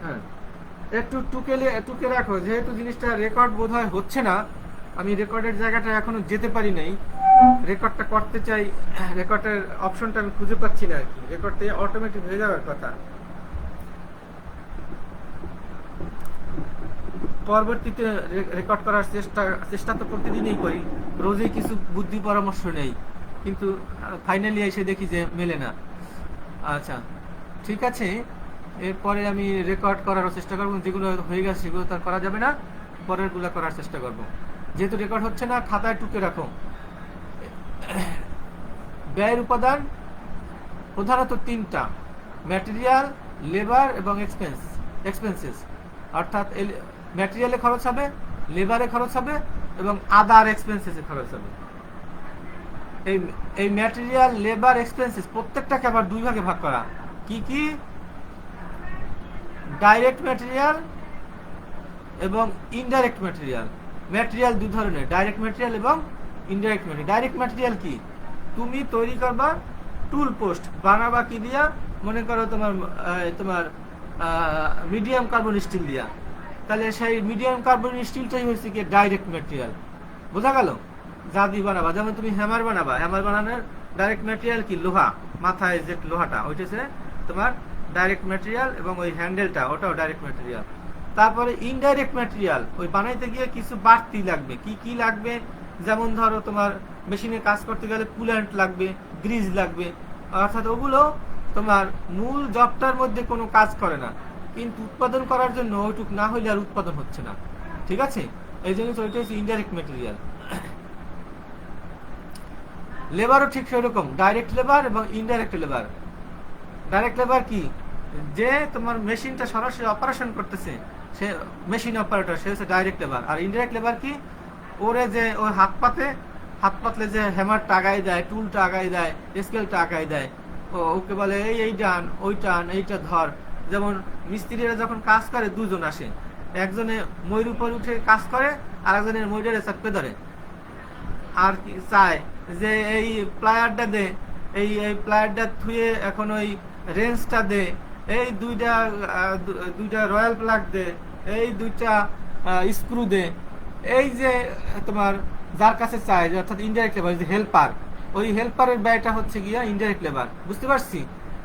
হ্যাঁ, একটু টুকে রাখো, যেহেতু জিনিসটা রেকর্ড বোধহয় হচ্ছে না। আমি রেকর্ডের জায়গাটা এখনো যেতে পারি নাই, রেকর্ডটা করতে চাই, রেকর্ডের অপশনটা আমি খুঁজে পাচ্ছি না আর কি। রেকর্ডে অটোমেটিক হয়ে যাওয়ার কথা। পরবর্তীতে রেকর্ড করার চেষ্টা তো প্রতিদিনই করি, রোজই কিছু বুদ্ধি পরামর্শ নেই, কিন্তু ফাইনালি এসে দেখি যে মেলে না। আচ্ছা, ঠিক আছে, এরপরে আমি রেকর্ড করার চেষ্টা করবো। যেগুলো হয়ে গেছে সেগুলো তো আর করা যাবে না, পরেরগুলো করার চেষ্টা করব। যেহেতু রেকর্ড হচ্ছে না, খাতায় টুকে রাখো। ব্যয়ের উপাদান প্রধানত 3টা, ম্যাটেরিয়াল, লেবার এবং এক্সপেন্সেস। অর্থাৎ ম্যাটেরিয়ালে খরচ হবে, লেবারে খরচ হবে এবং আদার এক্সপেন্সেসে খরচ হবে। এই ম্যাটেরিয়াল, লেবার, এক্সপেন্সেস প্রত্যেকটাকে আবার 2 ভাগে ভাগ করা। কি কি? ডাইরেক্ট ম্যাটেরিয়াল এবং ইনডাইরেক্ট ম্যাটেরিয়াল। ম্যাটেরিয়াল 2 ধরনের, ডাইরেক্ট ম্যাটেরিয়াল এবং ইনডাইরেক্ট ম্যাটেরিয়াল। ডাইরেক্ট ম্যাটেরিয়াল কি? তুমি তৈরি করবা টুল পোস্ট, বানাবা কি দিয়া? মনে করো তোমার মিডিয়াম কার্বন স্টিল দিয়া, তাহলে সেই মিডিয়াম কার্বন স্টিলটাই হচ্ছে কি ডাইরেক্ট ম্যাটেরিয়াল। বোঝা গেল? যা দিয়ে বানাবা, যেমন তুমি হ্যামার বানাবা, হ্যামার বানানোর ডাইরেক্ট ম্যাটেরিয়াল কি? লোহা, মাথায় যে লোহাটা, ওইটা হচ্ছে তোমার ডাইরেক্ট ম্যাটেরিয়াল, এবং ওই হ্যান্ডেলটা ওটাও ডাইরেক্ট ম্যাটেরিয়াল। তারপরে ইনডাইরেক্ট ম্যাটেরিয়াল, ওই বানাইতে গিয়ে কিছু বাড়তি লাগবে। কি কি লাগবে? যেমন ধরো তোমার মেশিনে কাজ করতে গেলে কুল্যান্ট লাগবে, গ্রিজ লাগবে, অর্থাৎ ওগুলো তোমার মূল জবটার মধ্যে কোনো কাজ করে না, কিন্তু উৎপাদন করার জন্য ওইটুক না হইলে আর উৎপাদন হচ্ছে না। ঠিক আছে? এই জন্য ওইটা হচ্ছে ইনডাইরেক্ট ম্যাটেরিয়াল। লেবারও ঠিক সেরকম, ডাইরেক্ট লেবার এবং ইনডাইরেক্ট লেবার। ডাইরেক্ট লেবার কি? যে তোমার মেশিনটা সরাসরি অপারেশন করতেছে, সে মেশিন অপারেটর, সে হচ্ছে ডাইরেক্ট লেবার। আর ইনডাইরেক্ট লেবার কি? ওরে যে ওই হাত পাতলে যে হ্যামারটা আগাই দেয়, টুলটা আগাই দেয়, স্কেলটা আগাই দেয়, ওকে বলে এই টান, ওই টান, এইটা ধর। যেমন মিস্ত্রিরা যখন কাজ করে 2 জন আসে, একজনে ময়ূর উপর উঠে কাজ করে, আর একজনের ময়ূরে চাপে ধরে, আর কি চায় যে এই প্লায়ারটা দে, এই প্লায়ারটা থুয়ে এখন ওই রেঞ্জটা দে, এই দুইটা রয়্যাল প্লাগ দে, এই 2টা স্ক্রু দে। এই যে তোমার যার কাছে চায়, অর্থাৎ ইনডাইরেক্ট লেবার, যে হেল্পার, ওই হেল্পারের ব্যয়টা হচ্ছে গিয়া ইনডাইরেক্ট লেবার। বুঝতে পারছি?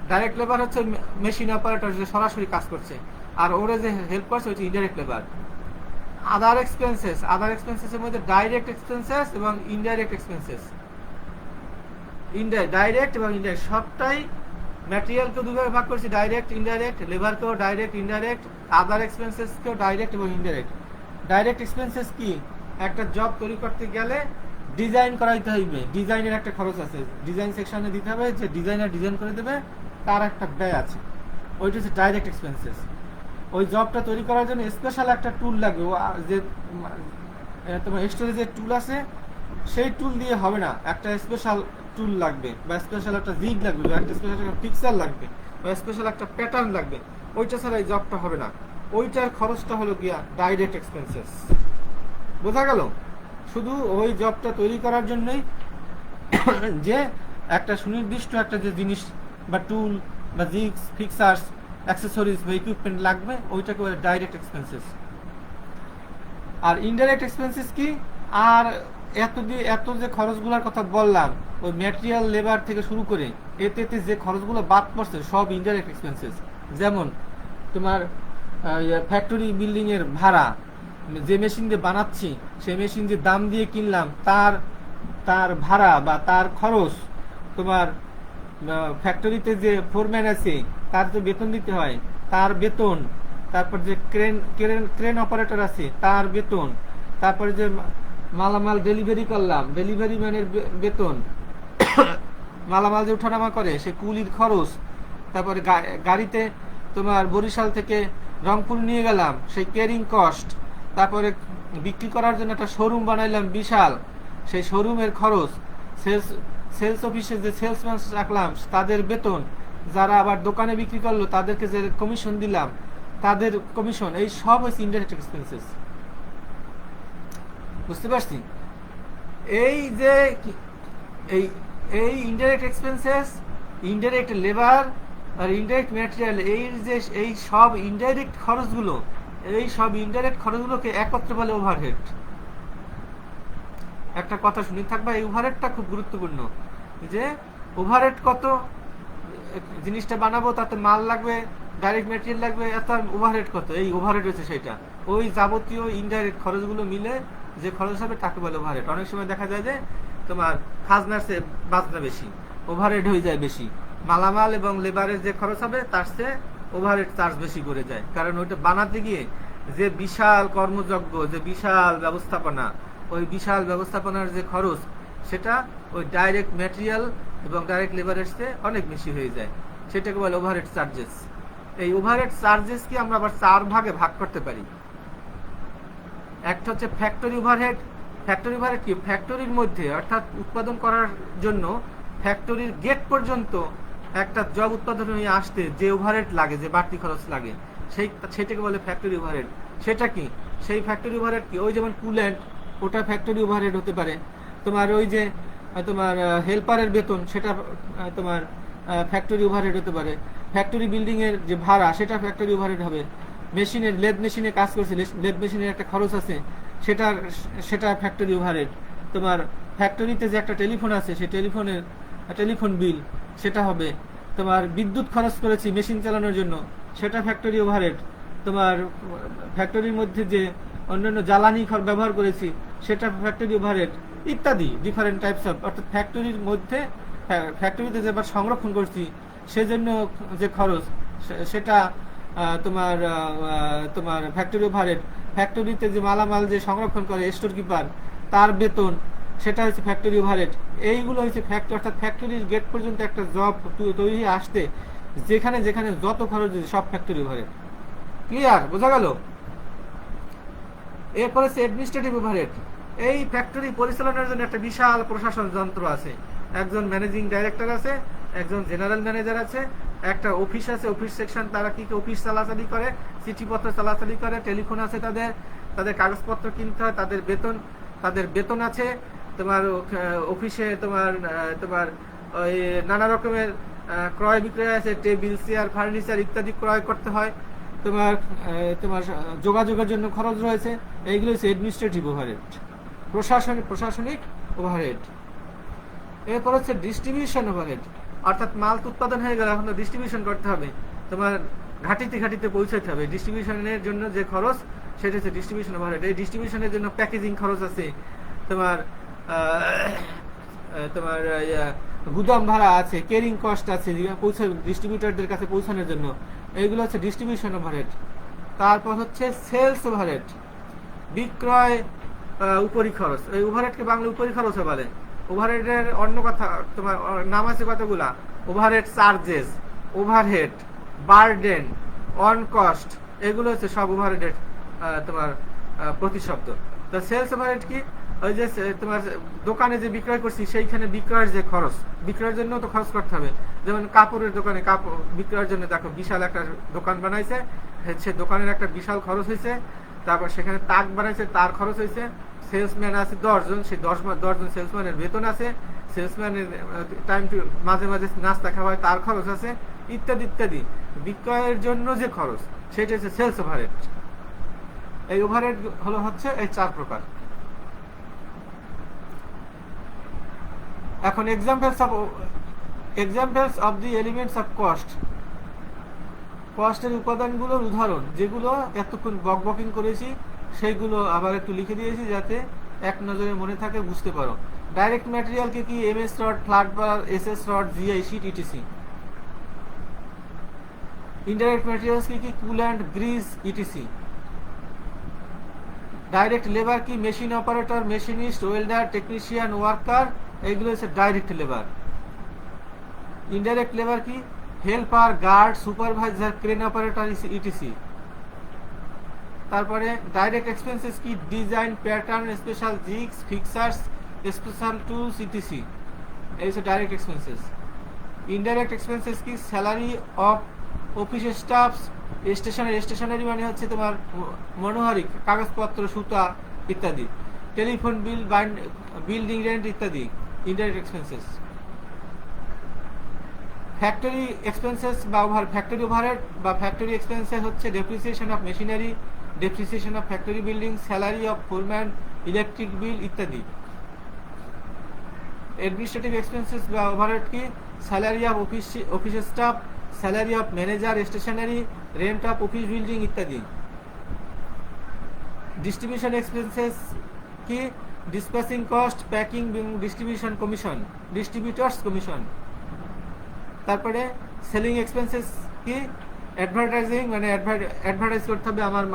ডাইরেক্ট লেবার হচ্ছে মেশিন অপারেটর, যে সরাসরি কাজ করছে, আর ওরা যে হেল্প করছে হচ্ছে ইনডাইরেক্ট লেবার। আদার এক্সপেন্সেসের মধ্যে ডাইরেক্ট এক্সপেন্সেস এবং ইনডাইরেক্ট এক্সপেন্সেস। ডাইরেক্ট এবং ইনডাইরেক্ট সবটাই ম্যাটেরিয়ালকে দুভাবে ভাগ করছি, ডাইরেক্ট ইনডাইরেক্ট, লেবারকেও ডাইরেক্ট ইনডাইরেক্ট, আদার এক্সপেন্সেসকেও ডাইরেক্ট এবং ইনডাইরেক্ট। ডাইরেক্ট এক্সপেন্সেস কি? একটা জব তৈরি করতে গেলে ডিজাইন করাইতে হইবে, ডিজাইনের একটা খরচ আছে, ডিজাইন সেকশনে দিতে হবে, যে ডিজাইনার ডিজাইন করে দেবে তার একটা ব্যয় আছে, ওইটা হচ্ছে ডাইরেক্ট এক্সপেন্সেস। ওই জবটা তৈরি করার জন্য স্পেশাল একটা টুল লাগবে, যে তোমার স্টোরেজের টুল আছে সেই টুল দিয়ে হবে না, একটা স্পেশাল টুল লাগবে বা স্পেশাল একটা জিগ লাগবে বা একটা স্পেশাল একটা পিক্সেল লাগবে বা স্পেশাল একটা প্যাটার্ন লাগবে, ওইটা ছাড়া এই জবটা হবে না। ওইটার খরচটা হলো গিয়া ডাইরেক্ট এক্সপেন্সেস। বোঝা গেল? শুধু ওই জবটা তৈরি করার জন্যই যে একটা সুনির্দিষ্ট একটা যে জিনিস বা টুল বা জিগস, ফিক্সার্স, অ্যাক্সেসরিজ বা ইকুইপমেন্ট লাগবে, ওইটাকে বলে ডাইরেক্ট এক্সপেন্সেস। আর ইনডাইরেক্ট এক্সপেন্সেস কি? আর এত যে খরচগুলোর কথা বললাম, ওই ম্যাটেরিয়াল, লেবার থেকে শুরু করে এতে যে খরচগুলো বাদ পড়ছে সব ইনডাইরেক্ট এক্সপেন্সেস। যেমন তোমার ফ্যাক্টরি বিল্ডিং এর ভাড়া, যে মেশিন দিয়ে বানাচ্ছি সেই মেশিন যে দাম দিয়ে কিনলাম তার ভাড়া বা তার খরচ, তোমার ফ্যাক্টরিতে যে ফোরম্যান আছে তার যে বেতন দিতে হয় তার বেতন, তারপর যে ক্রেন অপারেটর আছে তার বেতন, তারপরে যে মালামাল ডেলিভারি করলাম ডেলিভারি ম্যানের বেতন, মালামাল যে ওঠানামা করে সে কুলির খরচ, তারপরে গাড়িতে তোমার বরিশাল থেকে রংপুর নিয়ে গেলাম সেই ক্যারিং কস্ট, তারপরে বিক্রি করার জন্য একটা শোরুম বানাইলাম বিশাল, সেই শোরুমের খরচ, সেলস অফিসে যে সেলসম্যান রাখলাম তাদের বেতন, যারা আবার দোকানে বিক্রি করলো তাদেরকে যে কমিশন দিলাম তাদের কমিশন, এই সব হচ্ছে ইনডাইরেক্ট এক্সপেন্সেস। বুঝতে পারছি? এই যে এই ইনডাইরেক্ট এক্সপেন্সেস, ইনডাইরেক্ট লেবার আর ইনডাইরেক্ট ম্যাটেরিয়াল, এই সব ইনডাইরেক্ট খরচগুলোকে একত্রে বলে ওভারহেড। একটা কথা শুনে থাকবা, এই ওভারহেডটা খুব গুরুত্বপূর্ণ, যে ওভারহেড কত, জিনিসটা বানাবো তাতে মাল লাগবে, ডাইরেক্ট ম্যাটেরিয়াল লাগবে, এত ওভারহেড কত, এই ওভারহেড হচ্ছে সেটা। ওই যাবতীয় ইনডাইরেক্ট খরচগুলো মিলে যে খরচ হবে তাকে বলে ওভারহেড। অনেক সময় দেখা যায় যে তোমার খাজনার চেয়ে বাজনা বেশি, ওভারহেড হয়ে যায় বেশি, মালামাল এবং লেবারের যে খরচ হবে তার চেয়ে ওভারহেড চার্জ বেশি করে যায়, কারণ ওইটা বানাতে গিয়ে যে বিশাল কর্মযজ্ঞ, যে বিশাল ব্যবস্থাপনা, ওই বিশাল ব্যবস্থাপনার যে খরচ সেটা ওই ডাইরেক্ট ম্যাটেরিয়াল এবং ডাইরেক্ট লেবারের চেয়ে অনেক বেশি হয়ে যায়, সেটাকে বলে ওভারহেড চার্জেস। এই ওভারহেড চার্জেসকে আমরা আবার 4 ভাগে ভাগ করতে পারি। একটা হচ্ছে ফ্যাক্টরি ওভারহেড। ফ্যাক্টরি ওভারহেড কি? ফ্যাক্টরির মধ্যে, অর্থাৎ উৎপাদন করার জন্য ফ্যাক্টরির গেট পর্যন্ত একটা জব উৎপাদন হয়ে আসতে যে ওভারহেড লাগে, যে বাড়তি খরচ লাগে, সেটাকে বলে ফ্যাক্টরি ওভারহেড। সেটা কি? সেই ফ্যাক্টরি ওভারহেড কি? ওই যেমন কুল্যান্ট, ওটা ফ্যাক্টরি ওভারহেড হতে পারে। তোমার ওই যে তোমার হেল্পারের বেতন, সেটা তোমার ফ্যাক্টরি ওভারহেড হতে পারে। ফ্যাক্টরি বিল্ডিং এর যে ভাড়া, সেটা ফ্যাক্টরি ওভারহেড হবে। মেশিনের, লেদ মেশিনে কাজ করছে, লেদ মেশিনের একটা খরচ আছে, সেটা ফ্যাক্টরি ওভারহেড। তোমার ফ্যাক্টরিতে যে একটা টেলিফোন আছে, সেই টেলিফোন বিল, সেটা হবে। তোমার বিদ্যুৎ খরচ করেছি মেশিন চালানোর জন্য, সেটা ফ্যাক্টরি ওভারহেড। তোমার ফ্যাক্টরির মধ্যে যে অন্যান্য জ্বালানি ব্যবহার করেছি, সেটা ফ্যাক্টরি ওভারহেড ইত্যাদি, ডিফারেন্ট টাইপস অফ। অর্থাৎ ফ্যাক্টরির মধ্যে, ফ্যাক্টরিতে যেবার সংরক্ষণ করছি সেজন্য যে খরচ, সেটা তোমার ফ্যাক্টরি ওভারহেড। ফ্যাক্টরিতে যে মালামাল যে সংরক্ষণ করে স্টোর কিপার, তার বেতন, সেটা হচ্ছে ফ্যাক্টরি ওভারহেড। এইগুলো হচ্ছে ফ্যাক্টরি, অর্থাৎ ফ্যাক্টরির গেট পর্যন্ত একটা জব তৈরি আসতে যেখানে যেখানে যত খরচ সব ফ্যাক্টরি ওভারহেড। ক্লিয়ার? বোঝা গেল? এরপর হচ্ছে অ্যাডমিনিস্ট্রেটিভ ওভারহেড। এই ফ্যাক্টরি পরিচালনার জন্য একটা বিশাল প্রশাসন যন্ত্র আছে, একজন ম্যানেজিং ডাইরেক্টর আছে, একজন জেনারেল ম্যানেজার আছে, একটা অফিস আছে, অফিস সেকশন, তারা কি অফিস চালাচালি করে, চিঠিপত্র চালাচালি করে, টেলিফোন আছে, তাদের কাগজপত্র কিনতে হয়, তাদের বেতন আছে। তোমার অফিসে তোমার ওই নানা রকমের ক্রয় বিক্রয় আছে, টেবিল, চেয়ার, ফার্নিচার ইত্যাদি ক্রয় করতে হয়। তোমার যোগাযোগের জন্য খরচ রয়েছে। এইগুলো হচ্ছে অ্যাডমিনিস্ট্রেটিভ ওভারহেড, প্রশাসনিক ওভারহেড। এরপর হচ্ছে ডিস্ট্রিবিউশন ওভারহেড, অর্থাৎ মাল উৎপাদন হয়ে গেলে এখন ডিস্ট্রিবিউশন করতে হবে, তোমার ঘাটিতে পৌঁছাতে হবে। ডিস্ট্রিবিউশনের জন্য যে খরচ, সেটা হচ্ছে ডিস্ট্রিবিউশন ওভারহেড। এই ডিস্ট্রিবিউশনের জন্য প্যাকেজিং খরচ আছে, তোমার তোমার গুদাম ভাড়া আছে, কেরিং কস্ট আছে ডিস্ট্রিবিউটরদের কাছে পৌঁছানোর জন্য, এইগুলো হচ্ছে ডিস্ট্রিবিউশন ওভারহেড। তারপর হচ্ছে সেলস ওভারহেড, বিক্রয় উপরি খরচ। এই ওভারহেডকে বাংলা উপরি খরচ বলে। ওভারহেডের অন্য কথা তোমার নাম আছে কতগুলা, overhead charges, overhead, burden, on cost, এগুলো হচ্ছে সব ওভারহেডের তোমার প্রতিশব্দ। তো সেলস ওভারহেড কি, ওই যে তোমার দোকানে যে বিক্রয় করছি সেইখানে বিক্রয়ের যে খরচ, বিক্রয়ের জন্য তো খরচ করতে হবে। যেমন কাপড়ের দোকানে কাপড় বিক্রয়ের জন্য দেখো বিশাল একটা দোকান বানাইছে, সে দোকানের একটা বিশাল খরচ হয়েছে। তারপর সেখানে তাক বানাইছে, তার খরচ হয়েছে। সেলসম্যান আছে 10 জন, সেই 10 জন সেলসম্যানের বেতন আছে। সেলসম্যানের টাইম টু মাঝে মাঝে নাস্তা খাওয়া হয়, তার খরচ আছে, ইত্যাদি ইত্যাদি। বিক্রয়ের জন্য যে খরচ সেটা হচ্ছে সেলস ওভারহেড। এই ওভারহেড হলো হচ্ছে এই 4 প্রকার। এখন examples of the elements of cost, কস্টের উপাদানগুলোর উদাহরণ, যেগুলো এতক্ষণ বকবকিং করেছি সেইগুলো আবার একটু লিখে দিয়েছি যাতে এক নজরে মনে থাকে, বুঝতে পারো। ডাইরেক্ট ম্যাটেরিয়াল কি কি, MS rod, flat bar, SS rod, GI sheet, etc. Indirect materials কি কি, coolant, grease, etc. Direct labour কি, machine operator, machinist, welder, technician, worker, এইগুলো হচ্ছে ডাইরেক্ট লেবার। ইনডাইরেক্ট লেবার কি, helper, guard, supervisor, crane operator, etc. তারপরে direct expenses কি, design, pattern, special jigs, fixers, special tools, etc. এই হচ্ছে direct expenses. Indirect expenses কি, salary of office staffs, stationery মানে হচ্ছে তোমার মনোহারি, কাগজপত্র, সুতা ইত্যাদি। টেলিফোন বিল, বিল্ডিং রেন্ট ইত্যাদি ইনডাইরেক্ট এক্সপেন্সেস। ফ্যাক্টরি এক্সপেন্সেস বা ফ্যাক্টরি ওভারহেড বা ফ্যাক্টরি এক্সপেন্সেস হচ্ছে depreciation of machinery, depreciation of factory building, salary of foreman, electric bill ইত্যাদি। অ্যাডমিনিস্ট্রেটিভ এক্সপেন্সেস বা ওভারহেড কি, salary of office staff, salary of manager, stationery, rent of office building ইত্যাদি। Distribution expenses কি, dispatching cost, packing, distribution commission, distributors commission. তারপরে selling expenses কি, advertising মানে advertise করতে হবে, আমার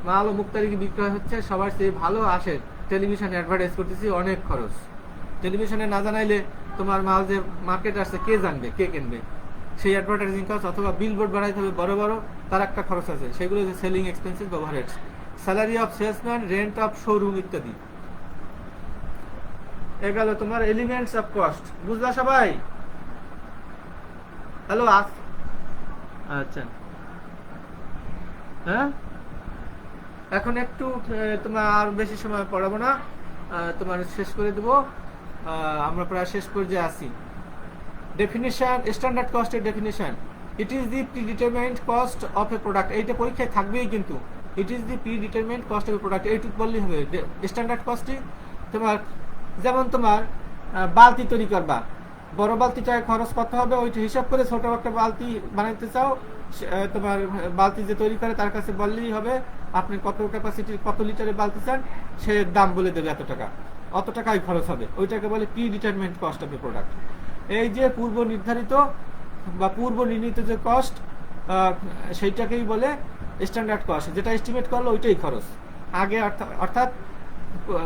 মাল ও মুখ তারিখে বিক্রয় হচ্ছে, সবার চেয়ে ভালো আসে, টেলিভিশনে অ্যাডভার্টাইজ করতেছি, অনেক খরচ। টেলিভিশনে না জানাইলে তোমার মাল যে মার্কেট আসছে কে জানবে, কে কিনবে, সেই অ্যাডভার্টাইজিং কস্ট। অথবা বিলবোর্ড বানাইতে হবে বড় বড়, তার একটা খরচ আছে, সেগুলো হচ্ছে সেলিং এক্সপেন্সেস বা overheads. Salary of salesman, rent of showroom ইত্যাদি। এগুলো তোমার এলিমেন্টস অফ কস্ট। বুঝলা সবাই? হ্যালো, আচ্ছা, হ্যাঁ, এখন একটু তোমার আর বেশি সময় পড়াবো না, তোমার শেষ করে দেবো, আমরা প্রায় শেষ পর্যায়ে আসি। ডেফিনিশন, স্ট্যান্ডার্ড কস্টের definition, it is the predetermined cost of a product. এইটা পরীক্ষায় থাকবেই কিন্তু, it is the predetermined cost of a product, এইটুকু বললেই হবে। স্ট্যান্ডার্ড কস্টই তোমার, যেমন তোমার বালতি তৈরি করবা, বড় বালতিটায় খরচ কত হবে ওইটা হিসাব করে ছোট একটা বালতি বানাইতে চাও, তোমার বালতি যে তৈরি করে তার কাছে বললেই হবে আপনি কত ক্যাপাসিটি, কত লিটারের বালতি চান, সে দাম বলে দেবে এত টাকা, অত টাকাই খরচ হবে। ওইটাকে বলে predetermined cost of a product. এই যে পূর্ব নির্ধারিত বা পূর্ব নির্ণীত যে কস্ট, সেইটাকেই বলে স্ট্যান্ডার্ড কস্ট। যেটা এস্টিমেট করলো ওইটাই খরচ আগে, অর্থাৎ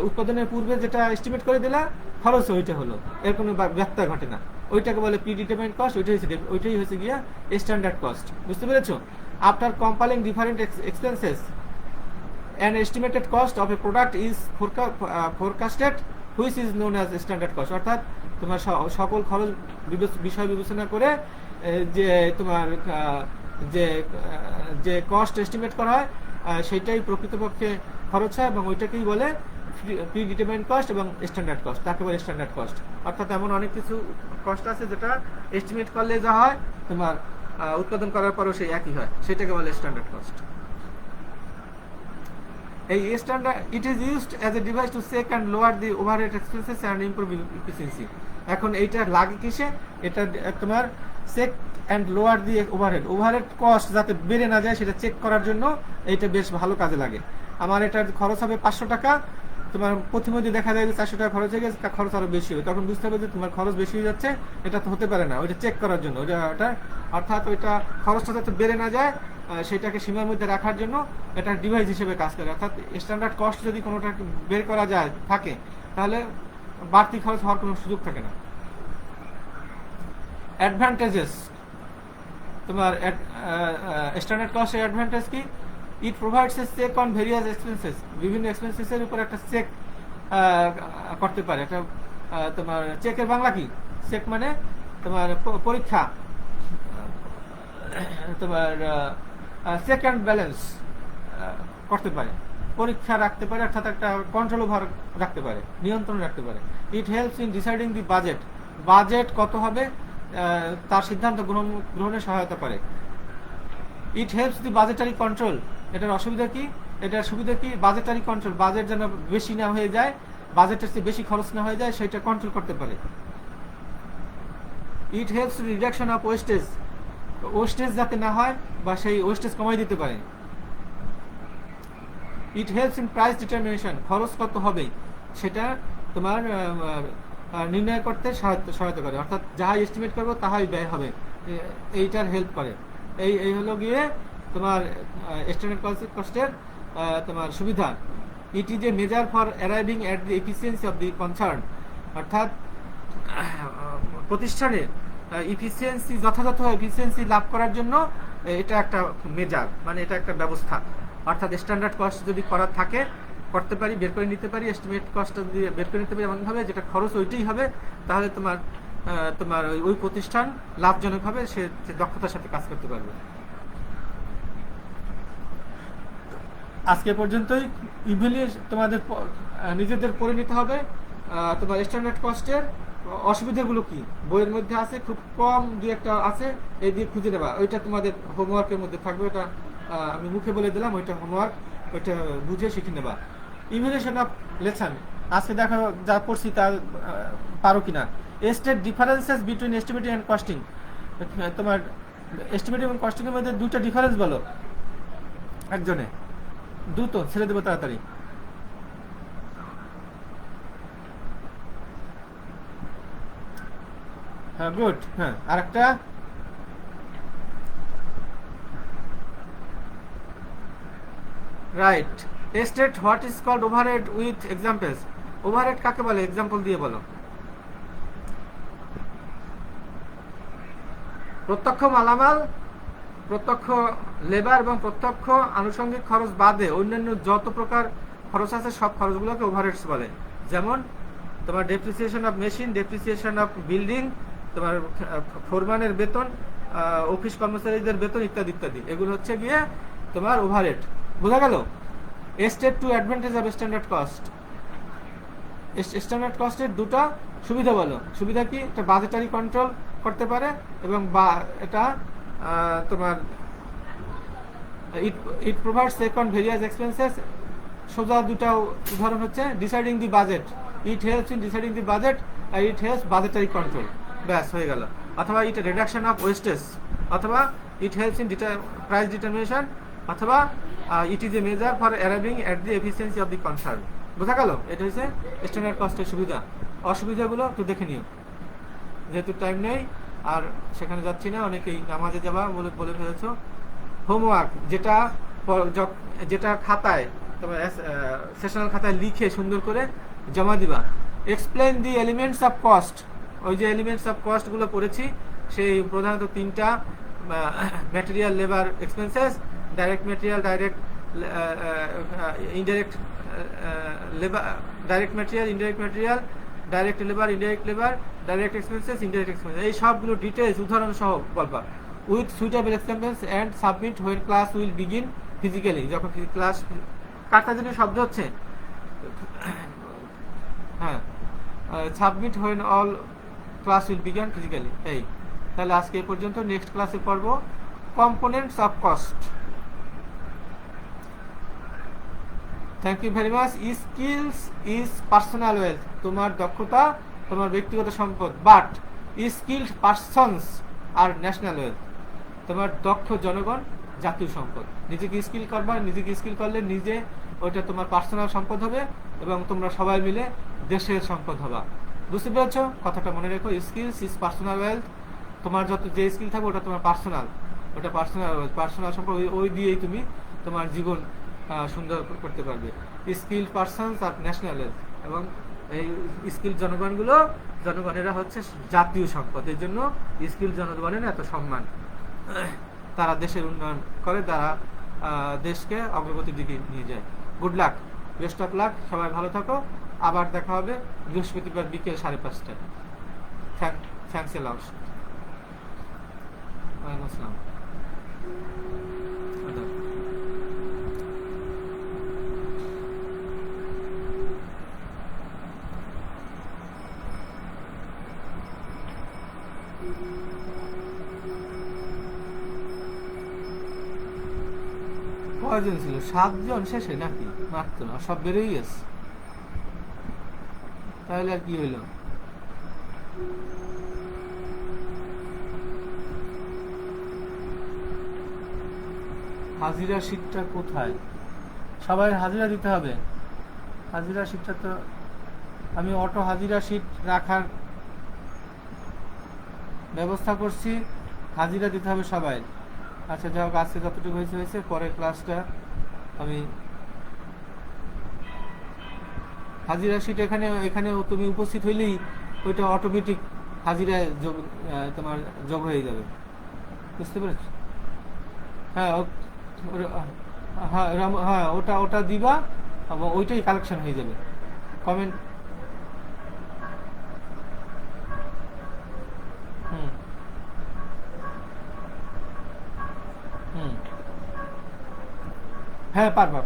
উৎপাদনের পূর্বে যেটা এস্টিমেট করে দিলা খরচ ওইটা হলো, এর কোনো ব্যত্যয় ঘটে না, ওইটাকে বলে প্রিডিটারমাইন্ড কস্ট। ওইটাই হচ্ছে গিয়া স্ট্যান্ডার্ড কস্ট। বুঝতে পেরেছো? After compiling different expenses an estimated cost of a product is forecasted which is known as standard cost. অর্থাৎ তোমার সকল খরচ বিষয় বিবেচনা করে যে তোমার যে কস্ট এস্টিমেট করা হয় সেটাই প্রকৃতপক্ষে খরচ হয়, এবং ওইটাকেই বলে প্রিডিটারমাইন্ড কস্ট এবং স্ট্যান্ডার্ড কস্ট, তাকে বলে স্ট্যান্ডার্ড কস্ট। অর্থাৎ এমন অনেক কিছু কস্ট আছে যেটা এস্টিমেট করলে যা হয় তোমার উৎপাদন করার পরও সেই একই হয়, সেটাকে বলে স্ট্যান্ডার্ড কস্ট। এই standard it is used as a device to check and lower the overhead expenses and improve efficiency. এখন এইটা লাগে কিসে? এটা তোমার check and lower the overhead cost যাতে বেড়ে না যায় সেটা চেক করার জন্য এইটা বেশ ভালো কাজে লাগে। আমার এটার খরচ হবে 500 টাকা, তোমার প্রতিমধ্যে দেখা যায় যে 400 টাকা খরচ হয়ে গেছে, খরচ আরো বেশি হবে, তখন বুঝতে হবে যে তোমার খরচ বেশি হয়ে যাচ্ছে, এটা তো হতে পারে না, ওইটা চেক করার জন্য ওটা অর্থাৎ ওইটা খরচটা যাতে বেড়ে না যায় সেটাকে সীমার মধ্যে রাখার জন্য এটা ডিভাইস হিসেবে কাজ করে। অর্থাৎ স্ট্যান্ডার্ড কস্ট যদি কোনোটা বের করা যায় থাকে তাহলে বাড়তি খরচ হওয়ার কোনো সুযোগ থাকে না। অ্যাডভান্টেজেস, তোমার স্ট্যান্ডার্ড কস্টের অ্যাডভান্টেজ কি? It provides a check on various expenses, বিভিন্ন এক্সপেন্সেসের উপর একটা চেক করতে পারে। একটা তোমার চেকের বাংলা কি? চেক মানে তোমার পরীক্ষা, তোমার চেক অ্যান্ড ব্যালেন্স করতে পারে, পরীক্ষা রাখতে পারে, অর্থাৎ একটা কন্ট্রোল ওভার রাখতে পারে, নিয়ন্ত্রণ রাখতে পারে। ইট helps in deciding the budget, budget কত হবে তার সিদ্ধান্ত গ্রহণে সহায়তা করে। It helps the budgetary control, এটার অসুবিধা কি? এটার সুবিধা কি? বাজেটারি কন্ট্রোল, বাজেট যেন বেশি না হয়ে যায়, বাজেটের চেয়ে বেশি খরচ না হয়ে যায়, সেটা কন্ট্রোল করতে পারে। It helps reduction of wastage, wastage যাতে না হয় বা সেই ওয়েস্টেজ কমাই দিতে পারে। ইট হেল্পস ইন প্রাইস ডিটারমিনেশন, খরচ কত হবে সেটা তোমার নির্ণয় করতে সহায়তা করে, অর্থাৎ যাহাই এস্টিমেট করবো তাহাই ব্যয় হবে, এইটার হেল্প করে। এই হলো গিয়ে তোমার স্ট্যান্ডার্ড কস্টের তোমার সুবিধা। ইট is a measure for arriving at the efficiency of the concern, অর্থাৎ প্রতিষ্ঠানের ইফিসিয়েন্সি, যথাযথ এফিসিয়েন্সি লাভ করার জন্য এটা একটা মেজার, মানে এটা একটা ব্যবস্থা। অর্থাৎ স্ট্যান্ডার্ড কস্ট যদি করার থাকে করতে পারি, বের করে নিতে পারি, এস্টিমেট কস্টটা যদি বের করে নিতে পারি এমনভাবে যেটা খরচ ওইটাই হবে, তাহলে তোমার ওই প্রতিষ্ঠান লাভজনক হবে, সে দক্ষতার সাথে কাজ করতে পারবে। আজকে পর্যন্তই। ইভ্যালুয়েশন তোমাদের নিজেদের পড়ে নিতে হবে। তোমার স্ট্যান্ডার্ড কস্টের অসুবিধাগুলো কি বইয়ের মধ্যে আছে, খুব কম দুই একটা আছে, এই দিয়ে খুঁজে নেবা, ওইটা তোমাদের হোমওয়ার্কের মধ্যে থাকবে, ওটা আমি মুখে বলে দিলাম, ওইটা হোমওয়ার্ক, ওইটা বুঝে শিখে নেবা। ইভ্যালুয়েশন অফ লেসন, আজকে দেখো যা পড়ছি তা পারো কিনা। State differences between estimating and costing, তোমার এস্টিমেটিং এবং কস্টিং এর মধ্যে দুটো ডিফারেন্স বলো একজনে, দ্রুত ছেড়ে দেবো তাড়াতাড়ি। হ্যাঁ, গুড। হ্যাঁ, আরেকটা right. State what is called overhead with examples, overhead কাকে বলে এক্সাম্পল দিয়ে বলো। প্রত্যক্ষ মালামাল, প্রত্যক্ষ লেবার এবং প্রত্যক্ষ আনুষঙ্গিক খরচ বাদে অন্যান্য যত প্রকার খরচ আছে সব খরচগুলোকে ওভারহেডস বলে। যেমন তোমার depreciation of machine, depreciation of building, তোমার ফোরম্যানের বেতন, অফিস কর্মচারীদের বেতন ইত্যাদি ইত্যাদি, এগুলো হচ্ছে গিয়ে তোমার ওভারহেড। বোঝা গেল? State two advantage of standard cost, standard কস্টের দুটো সুবিধা বলো। সুবিধা কি? এটা বাজেটারি কন্ট্রোল করতে পারে এবং বা এটা তোমার it provides check on various expenses. সোজা দুটা উদাহরণ হচ্ছে deciding the budget, it helps in deciding the budget, আর ইট হেল্পস বাজেটারি কন্ট্রোল, ব্যাস হয়ে গেল। অথবা ইট রিডাকশন অফ ওয়েস্টেজ, অথবা it helps in price determination, অথবা it is a measure for arriving at the efficiency of the concern. বোঝা গেল? এটা হচ্ছে স্ট্যান্ডার্ড কস্টের সুবিধা। অসুবিধাগুলো একটু দেখে নিও, যেহেতু টাইম নেই আর সেখানে যাচ্ছি না, অনেকেই নামাজে যাবা বলে ফেলেছো। হোমওয়ার্ক, যেটা খাতায় তোমার সেশনাল খাতায় লিখে সুন্দর করে জমা দিবা। Explain the elements of cost, ওই যে এলিমেন্টস অফ কস্টগুলো পড়েছি সেই প্রধানত তিনটা, material, labour, expenses, direct material, indirect labour, direct material, indirect material, direct labour, indirect labour, direct expenses, indirect expenses, এই সবগুলো ডিটেলস উদাহরণ সহ বলবা। With suitable examples and submit when class will begin physically, যখন ক্লাস কাটা জন্য শব্দ হচ্ছে, হ্যাঁ, submit when all class will begin physically. এই তাহলে আজকে এই পর্যন্ত, নেক্সট ক্লাসে পড়বো components of cost. Thank you very much. Skills is personal wealth, তোমার দক্ষতা তোমার ব্যক্তিগত সম্পদ, but skilled persons are national wealth, তোমার দক্ষ জনগণ জাতীয় সম্পদ। নিজেকে স্কিল করবা, নিজেকে স্কিল করলে নিজে ওইটা তোমার পার্সোনাল সম্পদ হবে এবং তোমরা সবাই মিলে দেশের সম্পদ হবা। বুঝতে পেরেছ? কথাটা মনে রেখো, স্কিলস ইজ পার্সোনাল ওয়েলথ। তোমার যত যে স্কিল থাকবে ওটা তোমার পার্সোনাল, ওটা পার্সোনাল সম্পদ, ওই দিয়েই তুমি তোমার জীবন সুন্দর করতে পারবে। Skill persons are national wealth, এবং এই স্কিল জনগণেরা হচ্ছে জাতীয় সম্পদ। এর জন্য স্কিল জনগণের এত সম্মান। তারা দেশের উন্নয়ন করে, তারা দেশকে অগ্রগতির দিকে নিয়ে যায়। Good luck, best of luck, সবাই ভালো থাকো। আবার দেখা হবে বৃহস্পতিবার বিকেল 5:30টায়। থ্যাংকস এ লট। ওয়ালাইকুম আসসালাম। কয়জন ছিল? 7 জন শেষে নাকি মাত্র? সব বেরোই গেছে, তাহলে আর কি হইল? হাজিরা শীটটা কোথায়? সবাই হাজিরা দিতে হবে। হাজিরা শীটটা তো আমি অটো হাজিরা শীট রাখার ব্যবস্থা করছি, হাজিরা দিতে হবে সবাই। আচ্ছা যাই হোক, আজকে যতটুকু হয়েছে, পরের ক্লাসটা আমি হাজিরা শীট এখানে তুমি উপস্থিত হইলেই ওইটা অটোমেটিক হাজিরায় তোমার যোগ হয়ে যাবে। বুঝতে পেরেছ? হ্যাঁ হ্যাঁ, ওটা দিবা এবং ওইটাই কালেকশন হয়ে যাবে। কমেন্ট হ্যাঁ পারবা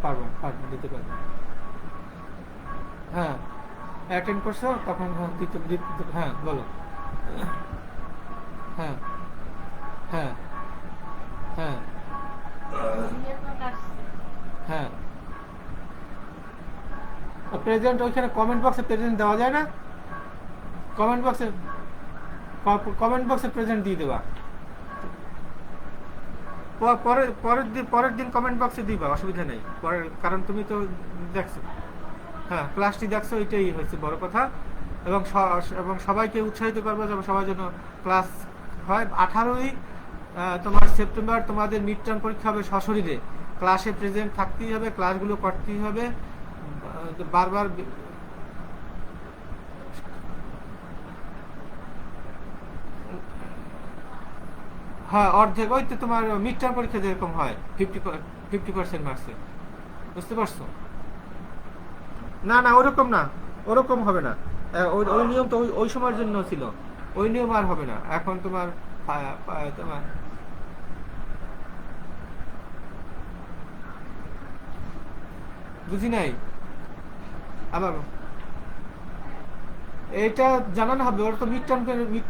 দিতে পারবে। হ্যাঁ অ্যাটেন্ড করছো তখন হ্যাঁ বলো। হ্যাঁ হ্যাঁ হ্যাঁ হ্যাঁ প্রেজেন্ট ওইখানে কমেন্ট বক্সে প্রেজেন্ট দেওয়া যায় না? কমেন্ট বক্সে প্রেজেন্ট দিয়ে দেবা। পরের দিন কমেন্ট বক্সে দিবা, অসুবিধা নেই। কারণ তুমি তো দেখছো, হ্যাঁ ক্লাসটি দেখছো, এটাই হচ্ছে বড় কথা। এবং সবাইকে উৎসাহিত করবো যেন সবাই যেন ক্লাস হয়। 18ই তোমার সেপ্টেম্বর তোমাদের মিড টার্ম পরীক্ষা হবে সশরীরে। ক্লাসে প্রেজেন্ট থাকতেই হবে, ক্লাসগুলো করতেই হবে বারবার। হ্যাঁ অর্ধেক, ওই তো তোমার মিড টার্ম পরীক্ষা যেরকম হয় 50% মার্কসে। বুঝতে পারছো? না ওরকম হবে না। ওই নিয়ম তো ওই সময়ের জন্য ছিল, ওই নিয়ম আর হবে না। এখন তোমার বুঝি নাই। আবার এটা জানানো হবে, ওরা তো মিড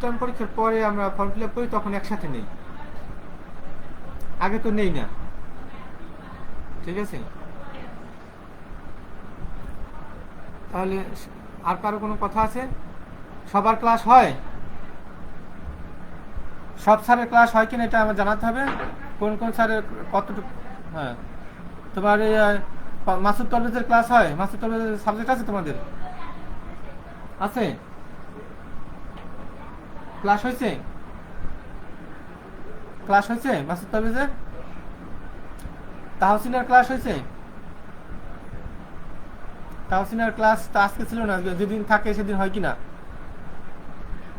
টার্ম পরীক্ষার পরে আমরা ফর্ম ফিল আপ করি, তখন একসাথে নেই, আগে তো নেই না। ঠিক আছে, তাহলে আর কারো কোনো কথা আছে? সবার ক্লাস হয়? সব স্যারের ক্লাস হয় কিনা এটা আমার জানাতে হবে। কোন স্যারের কতটুকু? হ্যাঁ তোমার এই মাসুদ পারভেজের ক্লাস হয়? মাসুদ পারভেজের সাবজেক্ট আছে তোমাদের? আছে? ক্লাস হয়েছে মাসুদ পারভেজের? তাহসিনার ক্লাস হয়েছে? তাহসিনার ক্লাস তো আজকে ছিল না, যেদিন থাকে সেদিন হয় কিনা?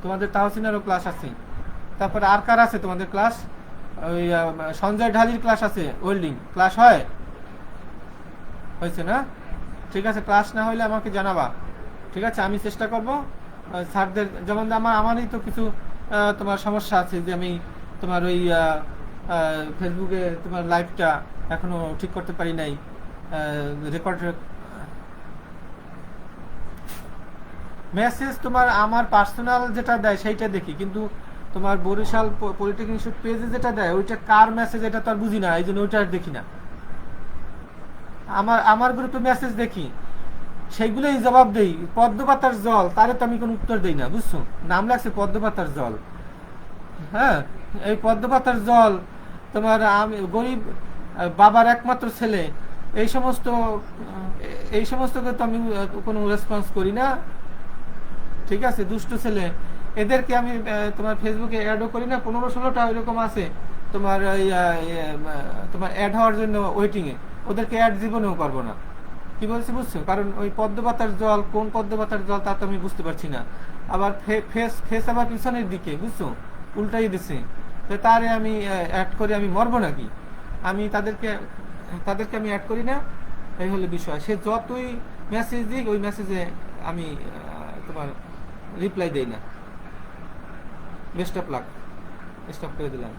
তোমাদের তাহসিনারও ক্লাস আছে। তারপরে আর কার আছে তোমাদের ক্লাস? ওই সঞ্জয় ঢালির ক্লাস আছে, ওয়েল্ডিং ক্লাস হয়েছে না? ঠিক আছে, ক্লাস না হইলে আমাকে জানাবা। ঠিক আছে, আমি চেষ্টা করব স্যারদের, যেমন আমারই তো কিছু তোমার সমস্যা আছে, যে আমি তোমার ওই ফেসবুকে তোমার লাইভটা এখনো ঠিক করতে পারি নাই। রেকর্ড মেসেজ তোমার আমার পার্সোনাল যেটা দেয় সেইটা দেখি, কিন্তু তোমার বরিশাল পলিটেকনিক ইনস্টিটিউট পেজে যেটা দেয় ওইটা কার মেসেজ এটা তো আর বুঝি না, এই জন্য ওইটা আর দেখি না। আমার গ্রুপে মেসেজ দেখি, সেইগুলোই জবাব দেই। পদ্মপাতার জল, তারে তো আমি কোনো উত্তর দেই না, বুঝছো? নাম লাগছে পদ্মপাতার জল। হ্যাঁ, এই পদ্মপাতার জল তোমার আমি গরিব বাবার একমাত্র ছেলে, এই সমস্ত এই সমস্তকে তো আমি কোনো রেসপন্স করি না। ঠিক আছে, দুষ্ট ছেলে এদেরকে আমি তোমার ফেসবুকে অ্যাডও করি না, 15-16টা এরকম আছে তোমার তোমার অ্যাড হওয়ার জন্য ওয়েটিংয়ে, ওদেরকে অ্যাড জীবনেও করবো না। কি বলছি বুঝছো? কারণ ওই পদ্মপাতার জল কোন পদ্মপাতার জল তা তো আমি বুঝতে পারছি না। আবার ফেস ফেস আবার পিছনের দিকে, বুঝছো, উল্টাই দিছে। তো তারে আমি অ্যাড করে আমি মরবো নাকি? আমি তাদেরকে আমি অ্যাড করি না, এই হলো বিষয়। সে যতই মেসেজ দিক, ওই মেসেজে আমি তোমার রিপ্লাই দেই না। বেস্ট অফ লাক, স্টপ করে দিলাম।